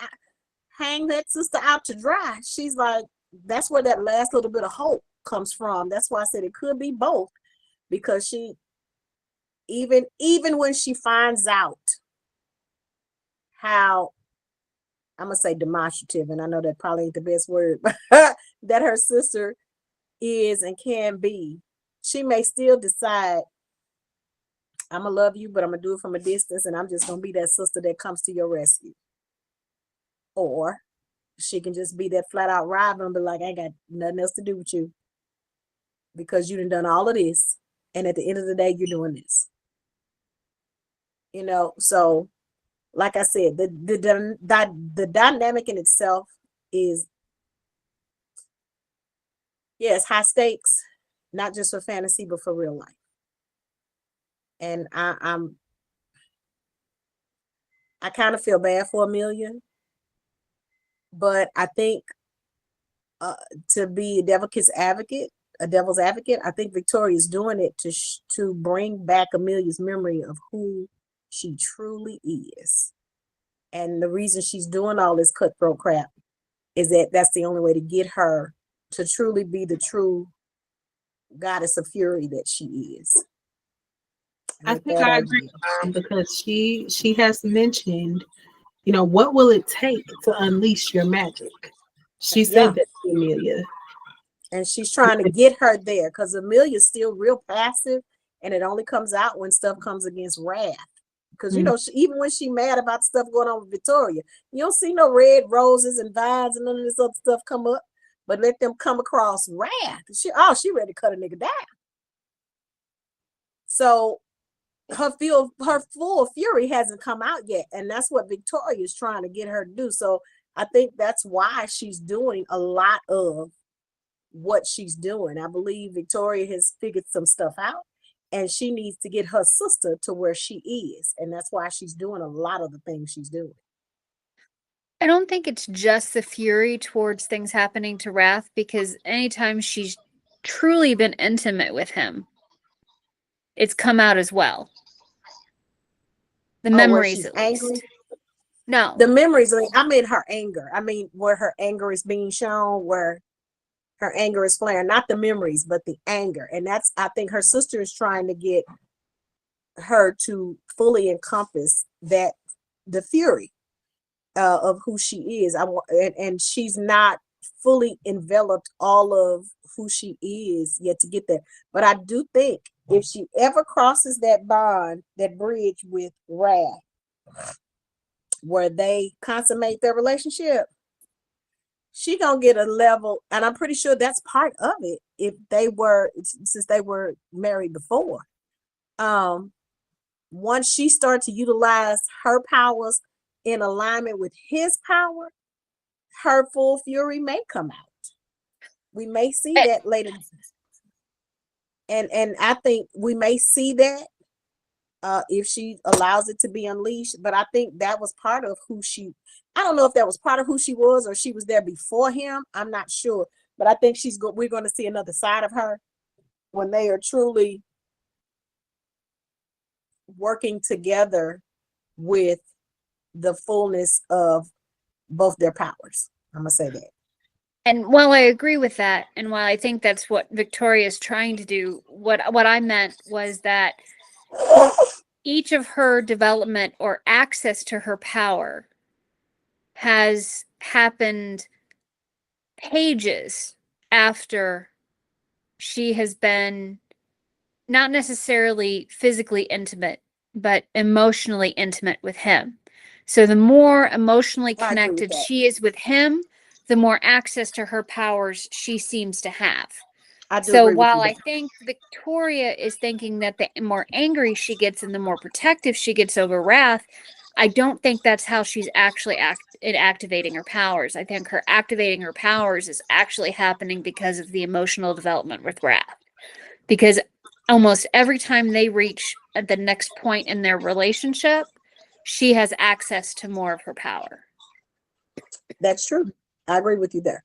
that sister out to dry, she's like, that's where that last little bit of hope comes from. That's why I said it could be both, because she even when she finds out how, I'm gonna say demonstrative, and I know that probably ain't the best word, but that her sister is and can be, she may still decide, I'm gonna love you, but I'm gonna do it from a distance, and I'm just gonna be that sister that comes to your rescue. Or she can just be that flat out rival and be like, I ain't got nothing else to do with you because you done all of this, and at the end of the day, you're doing this. So like I said, the dynamic in itself is, it's high stakes, not just for fantasy, but for real life. And I kind of feel bad for Amelia, but I think to be a devil's advocate, I think Victoria's doing it to bring back Amelia's memory of who she truly is. And the reason she's doing all this cutthroat crap is that that's the only way to get her to truly be the true goddess of fury that she is. I think I agree, because she has mentioned, what will it take to unleash your magic? She said that to Amelia. And she's trying to get her there, because Amelia's still real passive, and it only comes out when stuff comes against wrath. Because, even when she's mad about stuff going on with Victoria, you don't see no red roses and vines and none of this other stuff come up, but let them come across wrath. She ready to cut a nigga down. So her full fury hasn't come out yet, and that's what Victoria is trying to get her to do. So I think that's why she's doing a lot of what she's doing. I believe Victoria has figured some stuff out, and she needs to get her sister to where she is, and that's why she's doing a lot of the things she's doing. I don't think it's just the fury towards things happening to Wrath, because anytime she's truly been intimate with him, it's come out as well. The memories, at least. Angry? No. The memories, I mean her anger. I mean where her anger is being shown, where her anger is flaring, not the memories, but the anger. And I think her sister is trying to get her to fully encompass the fury of who she is. And she's not fully enveloped all of who she is yet to get there. But I do think if she ever crosses that bridge with Wrath, where they consummate their relationship, she gonna get a level, and I'm pretty sure that's part of it. Since they were married before, once she starts to utilize her powers in alignment with his power, her full fury may come out. We may see that later, and I think we may see that if she allows it to be unleashed. But I think that was part of who she. I don't know if that was part of who she was, or she was there before him. I'm not sure, but I think we're going to see another side of her when they are truly working together with the fullness of both their powers. I'm gonna say that. And while I agree with that, and while I think that's what Victoria is trying to do, what I meant was that each of her development or access to her power has happened pages after she has been not necessarily physically intimate, but emotionally intimate with him. So the more emotionally connected she is with him, the more access to her powers she seems to have. So while I think Victoria is thinking that the more angry she gets and the more protective she gets over Wrath, I don't think that's how she's actually activating her powers. I think her activating her powers is actually happening because of the emotional development with Wrath. Because almost every time they reach the next point in their relationship, she has access to more of her power. That's true. I agree with you there.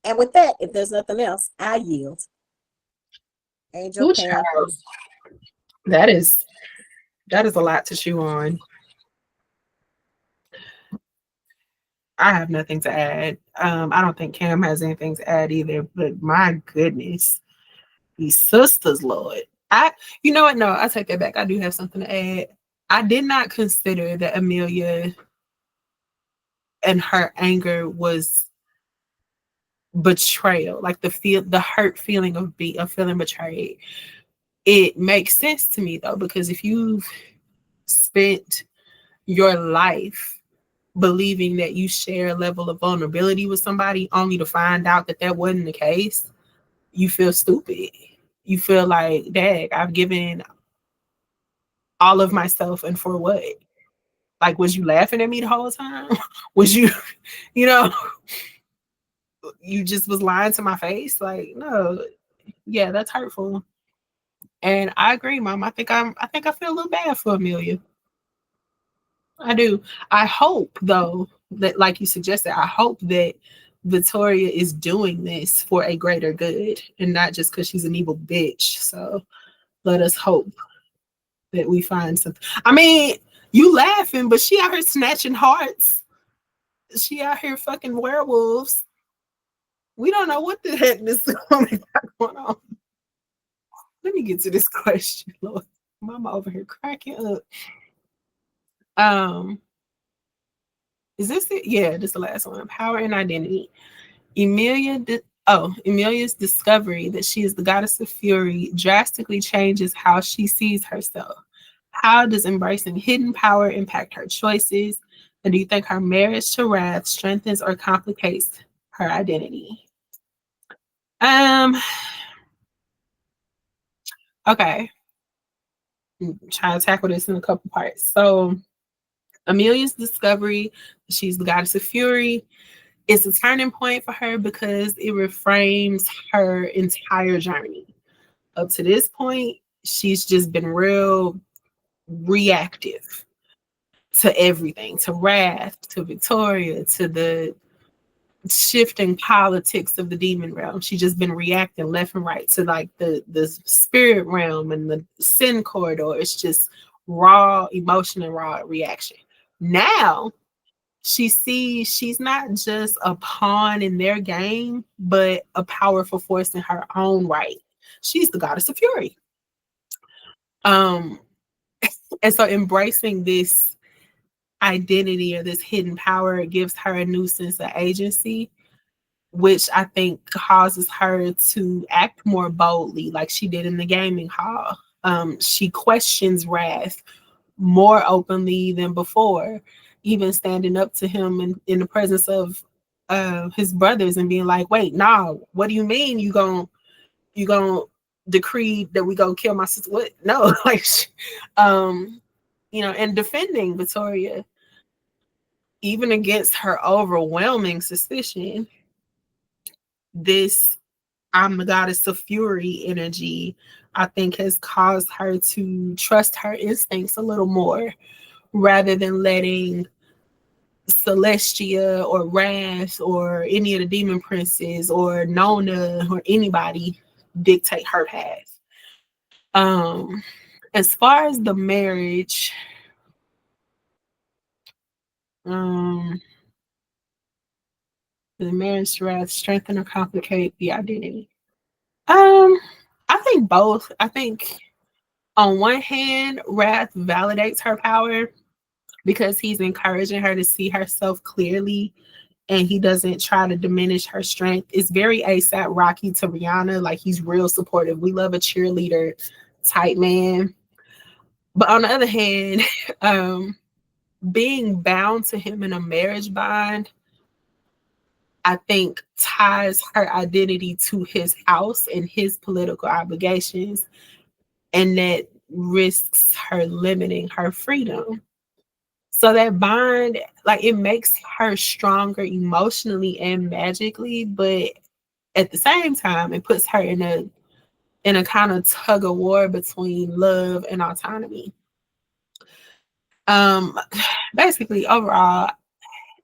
And with that, if there's nothing else, I yield. Angel, Ooh, Pam, child. That is a lot to chew on. I have nothing to add. I don't think Cam has anything to add either, but my goodness, these sisters, Lord. You know what? No, I take that back. I do have something to add. I did not consider that Amelia and her anger was betrayal, like the hurt feeling of feeling betrayed. It makes sense to me though, because if you've spent your life believing that you share a level of vulnerability with somebody only to find out that that wasn't the case, you feel stupid. You feel like, dang, I've given all of myself, and for what? Like, was you laughing at me the whole time? Was you, you know, you just was lying to my face? Like, no, yeah, that's hurtful. And I agree, Mom. I think I feel a little bad for Amelia. I do. I hope, though, that, like you suggested, I hope that Victoria is doing this for a greater good and not just because she's an evil bitch. So let us hope that we find something. I mean, you laughing, but she out here snatching hearts. She out here fucking werewolves. We don't know what the heck this woman got going on. Let me get to this question, Lord. Mama over here cracking up. Is this it? Yeah, this is the last one. Power and identity. Emilia's discovery that she is the goddess of fury drastically changes how she sees herself. How does embracing hidden power impact her choices? And do you think her marriage to Wrath strengthens or complicates her identity? Okay. I'm trying to tackle this in a couple parts. So Amelia's discovery, she's the goddess of fury, is a turning point for her because it reframes her entire journey. Up to this point, she's just been real reactive to everything, to Wrath, to Victoria, to the shifting politics of the demon realm. She's just been reacting left and right to like the spirit realm and the sin corridor. It's just raw emotion and raw reaction. Now she sees she's not just a pawn in their game, but a powerful force in her own right. She's the goddess of fury. And so embracing this identity or this hidden power gives her a new sense of agency, which I think causes her to act more boldly, like she did in the gaming hall. She questions Wrath more openly than before, even standing up to him in the presence of his brothers and being like, "Wait, nah, what do you mean you gonna decree that we gonna kill my sister? What? No, like, and defending Victoria even against her overwhelming suspicion. This I'm the goddess of fury energy, I think, has caused her to trust her instincts a little more rather than letting Celestia or Wrath or any of the demon princes or Nona or anybody dictate her path. As far as the marriage, the marriage to Wrath strengthen or complicate the identity. I think both. I think on one hand, Wrath validates her power because he's encouraging her to see herself clearly and he doesn't try to diminish her strength. It's very ASAP Rocky to Rihanna. Like, he's real supportive. We love a cheerleader type man. But on the other hand, being bound to him in a marriage bond, I think, ties her identity to his house and his political obligations. And that risks her limiting her freedom. So that bond, like, it makes her stronger emotionally and magically, but at the same time, it puts her in a kind of tug of war between love and autonomy. Um, Basically, overall,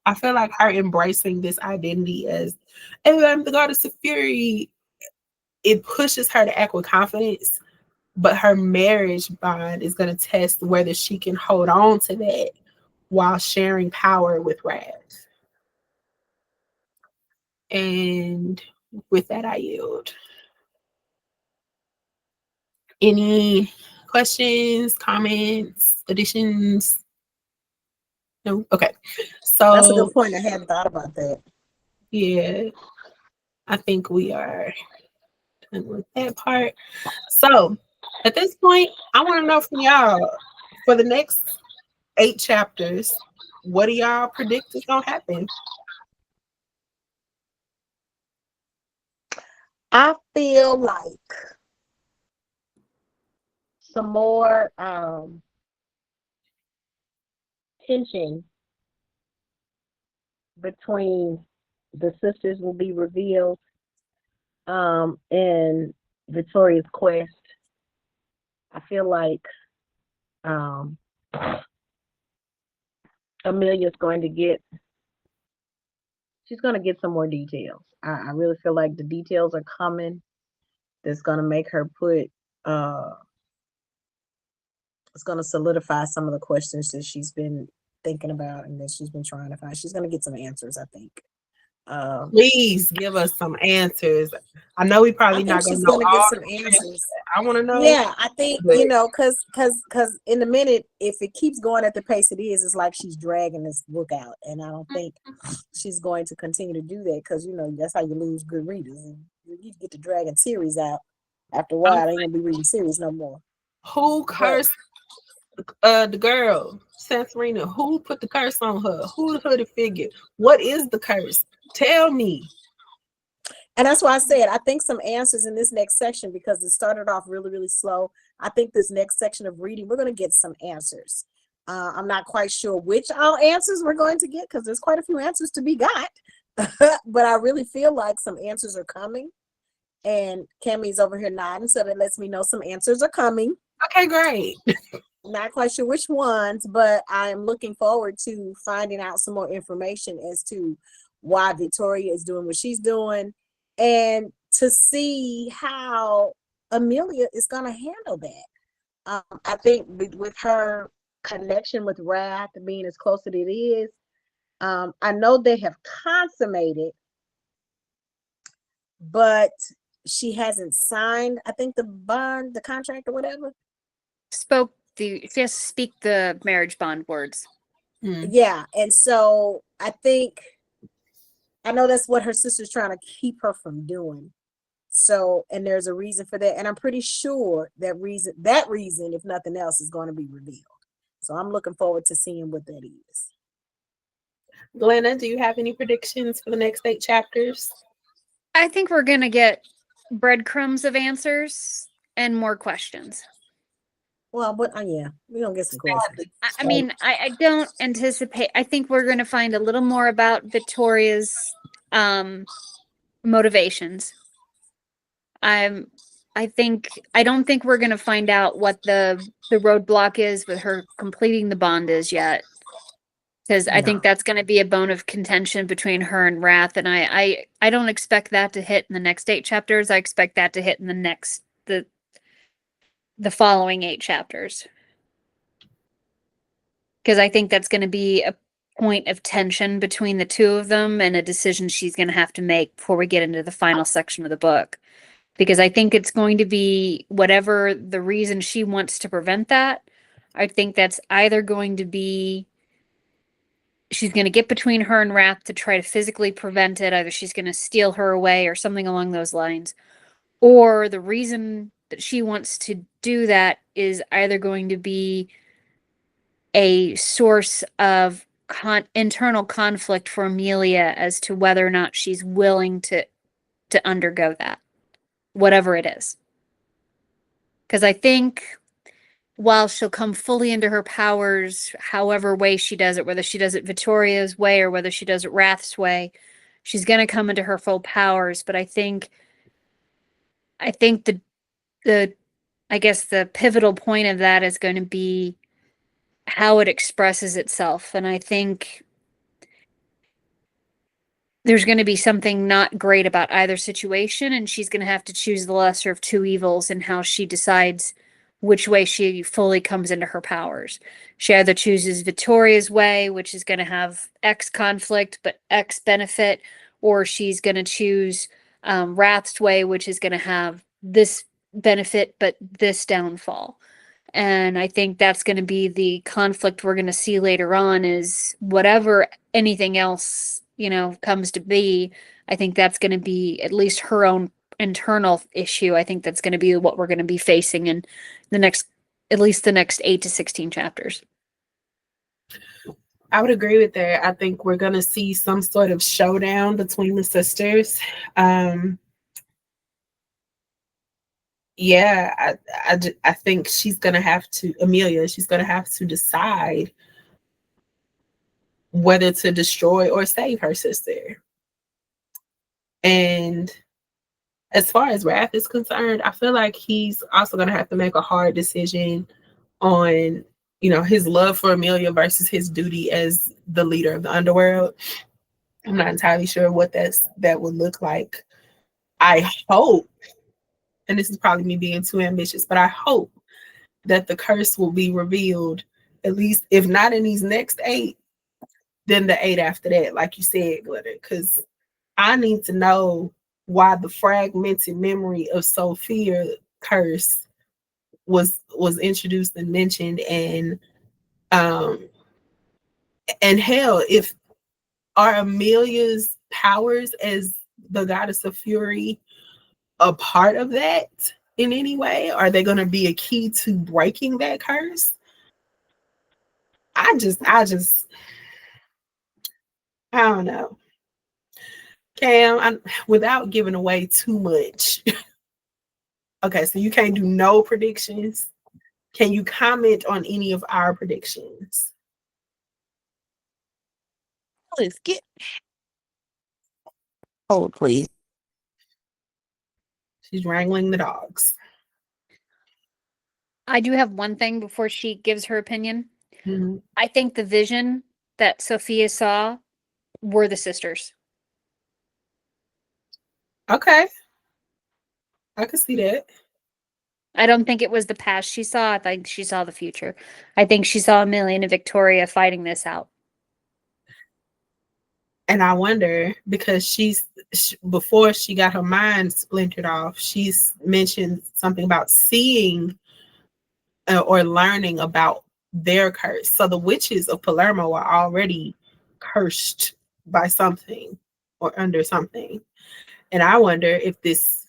I feel like her embracing this identity as, hey, I'm the goddess of fury, it pushes her to act with confidence, but her marriage bond is going to test whether she can hold on to that while sharing power with Raz. And with that, I yield. Any questions, comments, additions? No? Okay. That's a So, good point. I hadn't thought about that. yeah, I think we are done with that part. So, at this point, I want to know from y'all, for the next 8 chapters, what do y'all predict is going to happen? I feel like some more tension between the sisters will be revealed in Victoria's quest. I feel like Amelia's going to get she's going to get some more details. I really feel like the details are coming that's going to make her put it's going to solidify some of the questions that she's been thinking about and that she's been trying to find. She's going to get some answers, I think. Please give us some answers. I know we probably not going to know get all some the answers. I want to know. Yeah, I think, but- because in a minute, if it keeps going at the pace it is, it's like she's dragging this book out. And I don't think she's going to continue to do that because, that's how you lose good readers. You get to dragging series out. After a while, they ain't going to be reading series no more. Who cursed the girl, Santorina? Who put the curse on her? Who the hooded figure? What is the curse? Tell me. And that's why I said I think some answers in this next section, because it started off really, really slow. I think this next section of reading, we're going to get some answers. I'm not quite sure which all answers we're going to get because there's quite a few answers to be got. But I really feel like some answers are coming. And Cammie's over here nodding, so that lets me know some answers are coming. Okay, great. Not quite sure which ones, but I'm looking forward to finding out some more information as to why Victoria is doing what she's doing and to see how Amelia is going to handle that. I think with her connection with Wrath being as close as it is, I know they have consummated, but she hasn't signed, I think, the bond, the contract or whatever. She has to speak the marriage bond words. Yeah. And so I know that's what her sister's trying to keep her from doing. So, and there's a reason for that. And I'm pretty sure that reason, if nothing else, is going to be revealed. So I'm looking forward to seeing what that is. Glenna, do you have any predictions for the next 8 chapters? I think we're going to get breadcrumbs of answers and more questions. Well, but yeah, we're going to get some questions. I mean, I don't anticipate, I think we're going to find a little more about Victoria's motivations. I don't think we're going to find out what the roadblock is with her completing the bond is yet. Because I think that's going to be a bone of contention between her and Wrath. And I don't expect that to hit in the next 8 chapters. I expect that to hit in the following 8 chapters. Because I think that's going to be a point of tension between the two of them and a decision she's going to have to make before we get into the final section of the book. Because I think it's going to be whatever the reason she wants to prevent that. I think that's either going to be she's going to get between her and Wrath to try to physically prevent it. Either she's going to steal her away or something along those lines. Or the reason that she wants to do that is either going to be a source of internal conflict for Amelia as to whether or not she's willing to undergo that, whatever it is. Because I think while she'll come fully into her powers, however way she does it, whether she does it Victoria's way or whether she does it Wrath's way, she's going to come into her full powers. But I think the I guess the pivotal point of that is going to be how it expresses itself. And I think there's going to be something not great about either situation, and she's going to have to choose the lesser of two evils in how she decides which way she fully comes into her powers. She either chooses Victoria's way, which is going to have X conflict but X benefit, or she's going to choose Wrath's way, which is going to have this benefit but this downfall. And I think that's going to be the conflict we're going to see later on, is whatever anything else, comes to be. I think that's going to be at least her own internal issue. I think that's going to be what we're going to be facing in at least the next 8 to 16 chapters. I would agree with that. I think we're going to see some sort of showdown between the sisters. Yeah, I think she's going to have to, Amelia, she's going to have to decide whether to destroy or save her sister. And as far as Wrath is concerned, I feel like he's also going to have to make a hard decision on, his love for Amelia versus his duty as the leader of the underworld. I'm not entirely sure what that would look like. I hope, and this is probably me being too ambitious, but I hope that the curse will be revealed, at least if not in these next 8, then the 8 after that, like you said, Glitter, because I need to know why the fragmented memory of Sophia curse was introduced and mentioned, and hell, if are Amelia's powers as the goddess of fury a part of that in any way? Are they going to be a key to breaking that curse? I don't know. Cam, without giving away too much. Okay, so you can't do no predictions. Can you comment on any of our predictions? Let's get hold, please. She's wrangling the dogs. I do have one thing before she gives her opinion. Mm-hmm. I think the vision that Sophia saw were the sisters. Okay. I can see that. I don't think it was the past she saw. I think she saw the future. I think she saw Amelia and Victoria fighting this out. And I wonder, because before she got her mind splintered off, she's mentioned something about seeing or learning about their curse. So the witches of Palermo are already cursed by something or under something. And I wonder if this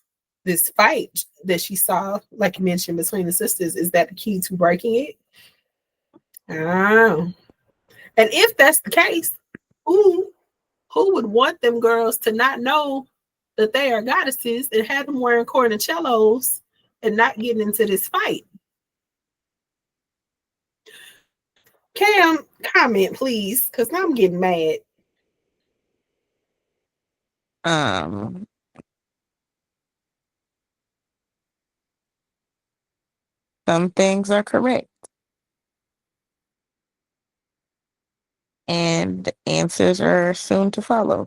fight that she saw, like you mentioned, between the sisters, is that the key to breaking it? Oh. And if that's the case, who would want them girls to not know that they are goddesses and have them wearing cornicellos and not getting into this fight? Cam, comment, please, because I'm getting mad. Some things are correct. And answers are soon to follow.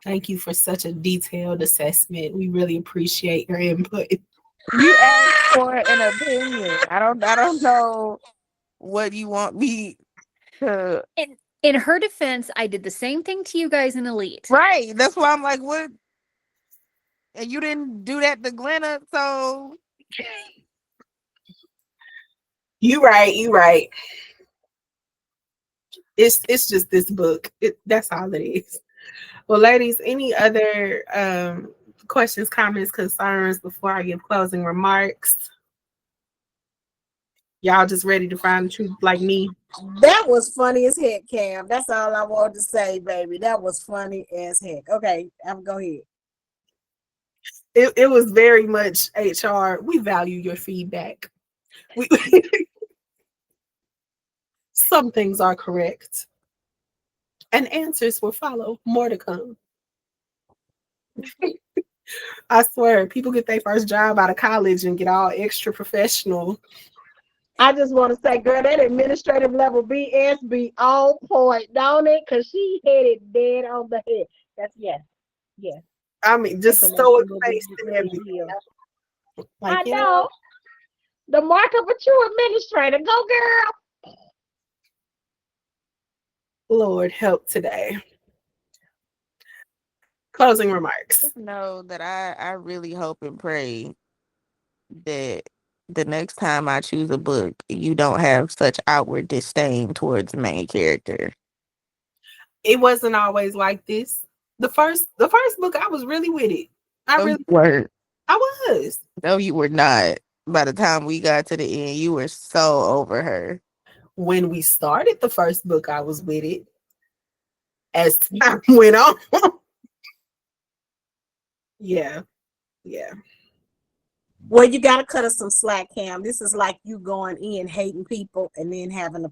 Thank you for such a detailed assessment. We really appreciate your input. You asked for an opinion. I don't know what you want me to. In her defense, I did the same thing to you guys in Elite. Right. That's why I'm like, what? And you didn't do that to Glenna, so. You right. It's just this book. That's all it is. Well, ladies, any other questions, comments, concerns before I give closing remarks? Y'all just ready to find the truth like me? That was funny as heck, Cam. That's all I wanted to say, baby. That was funny as heck. Okay, go ahead. It was very much HR. We value your feedback. We, some things are correct, and answers will follow. More to come. I swear, people get their first job out of college and get all extra professional. I just want to say, girl, that administrative level BS be on point, don't it? Because she hit it dead on the head. That's yes. I mean, just Information stoic will be face and really everything. healed. Like, I you know, know. The mark of a true administrator. Go, girl. Lord help today. Closing remarks. Just know that I really hope and pray that the next time I choose a book, you don't have such outward disdain towards the main character. It wasn't always like this. The first book, I was really with it. I was. No, you were not. By the time we got to the end, you were so over her. When we started the first book, I was with it. As time went on. Yeah. Well, you got to cut us some slack, Cam. This is like you going in hating people and then having to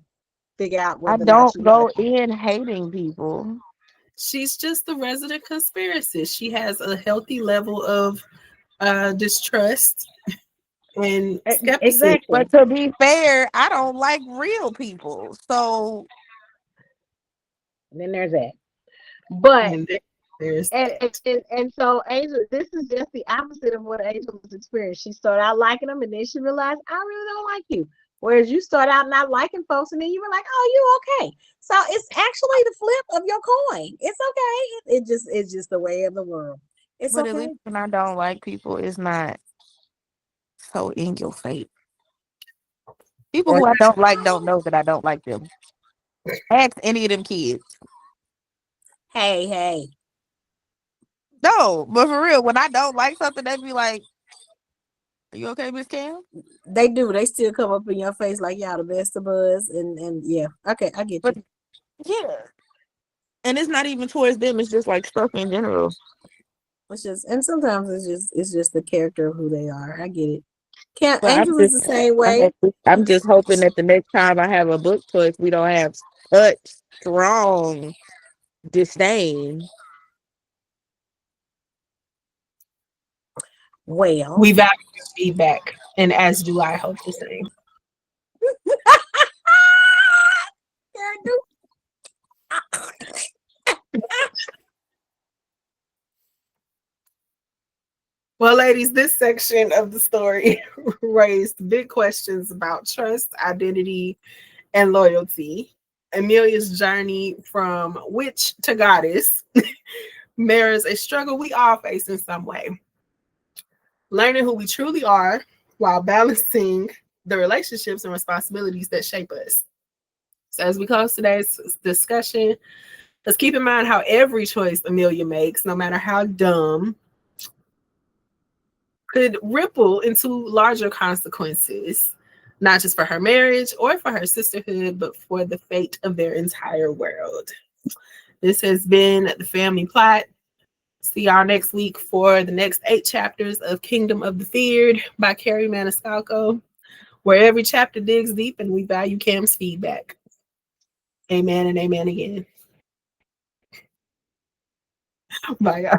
figure out I whether or not don't you go like them. in hating people. She's just the resident conspiracist. She has a healthy level of distrust and skepticism. Exactly. But to be fair, I don't like real people. So And then there's that. But And there's and so Angel, this is just the opposite of what Angel was experiencing. She started out liking them, and then she realized, I really don't like you. Whereas you start out not liking folks, and then you were like, oh, you okay. So it's actually the flip of your coin. It's okay. It's just the way of the world. It's but okay. at least when I don't like people, it's not so in your face. People who I don't like don't know that I don't like them. Ask any of them kids. Hey. No, but for real, when I don't like something, they be like, are you okay, Miss Cam? They do. They still come up in your face like y'all the best of us. And yeah. Okay, I get But you. yeah. And it's not even towards them, it's just like stuff in general. It's just, and sometimes it's just the character of who they are. I get it. But Angel is the same way. I'm just hoping that the next time I have a book choice, we don't have such strong disdain. Well, we value your feedback, and as do I. Hope the same. Well, ladies, this section of the story raised big questions about trust, identity, and loyalty. Amelia's journey from witch to goddess mirrors a struggle we all face in some way. Learning who we truly are while balancing the relationships and responsibilities that shape us. So as we close today's discussion, let's keep in mind how every choice Amelia makes, no matter how dumb, could ripple into larger consequences, not just for her marriage or for her sisterhood, but for the fate of their entire world. This has been The Family Plot. See y'all next week for the next 8 chapters of Kingdom of the Feared by Carrie Maniscalco, where every chapter digs deep and we value Cam's feedback. Amen and amen again. Bye, y'all.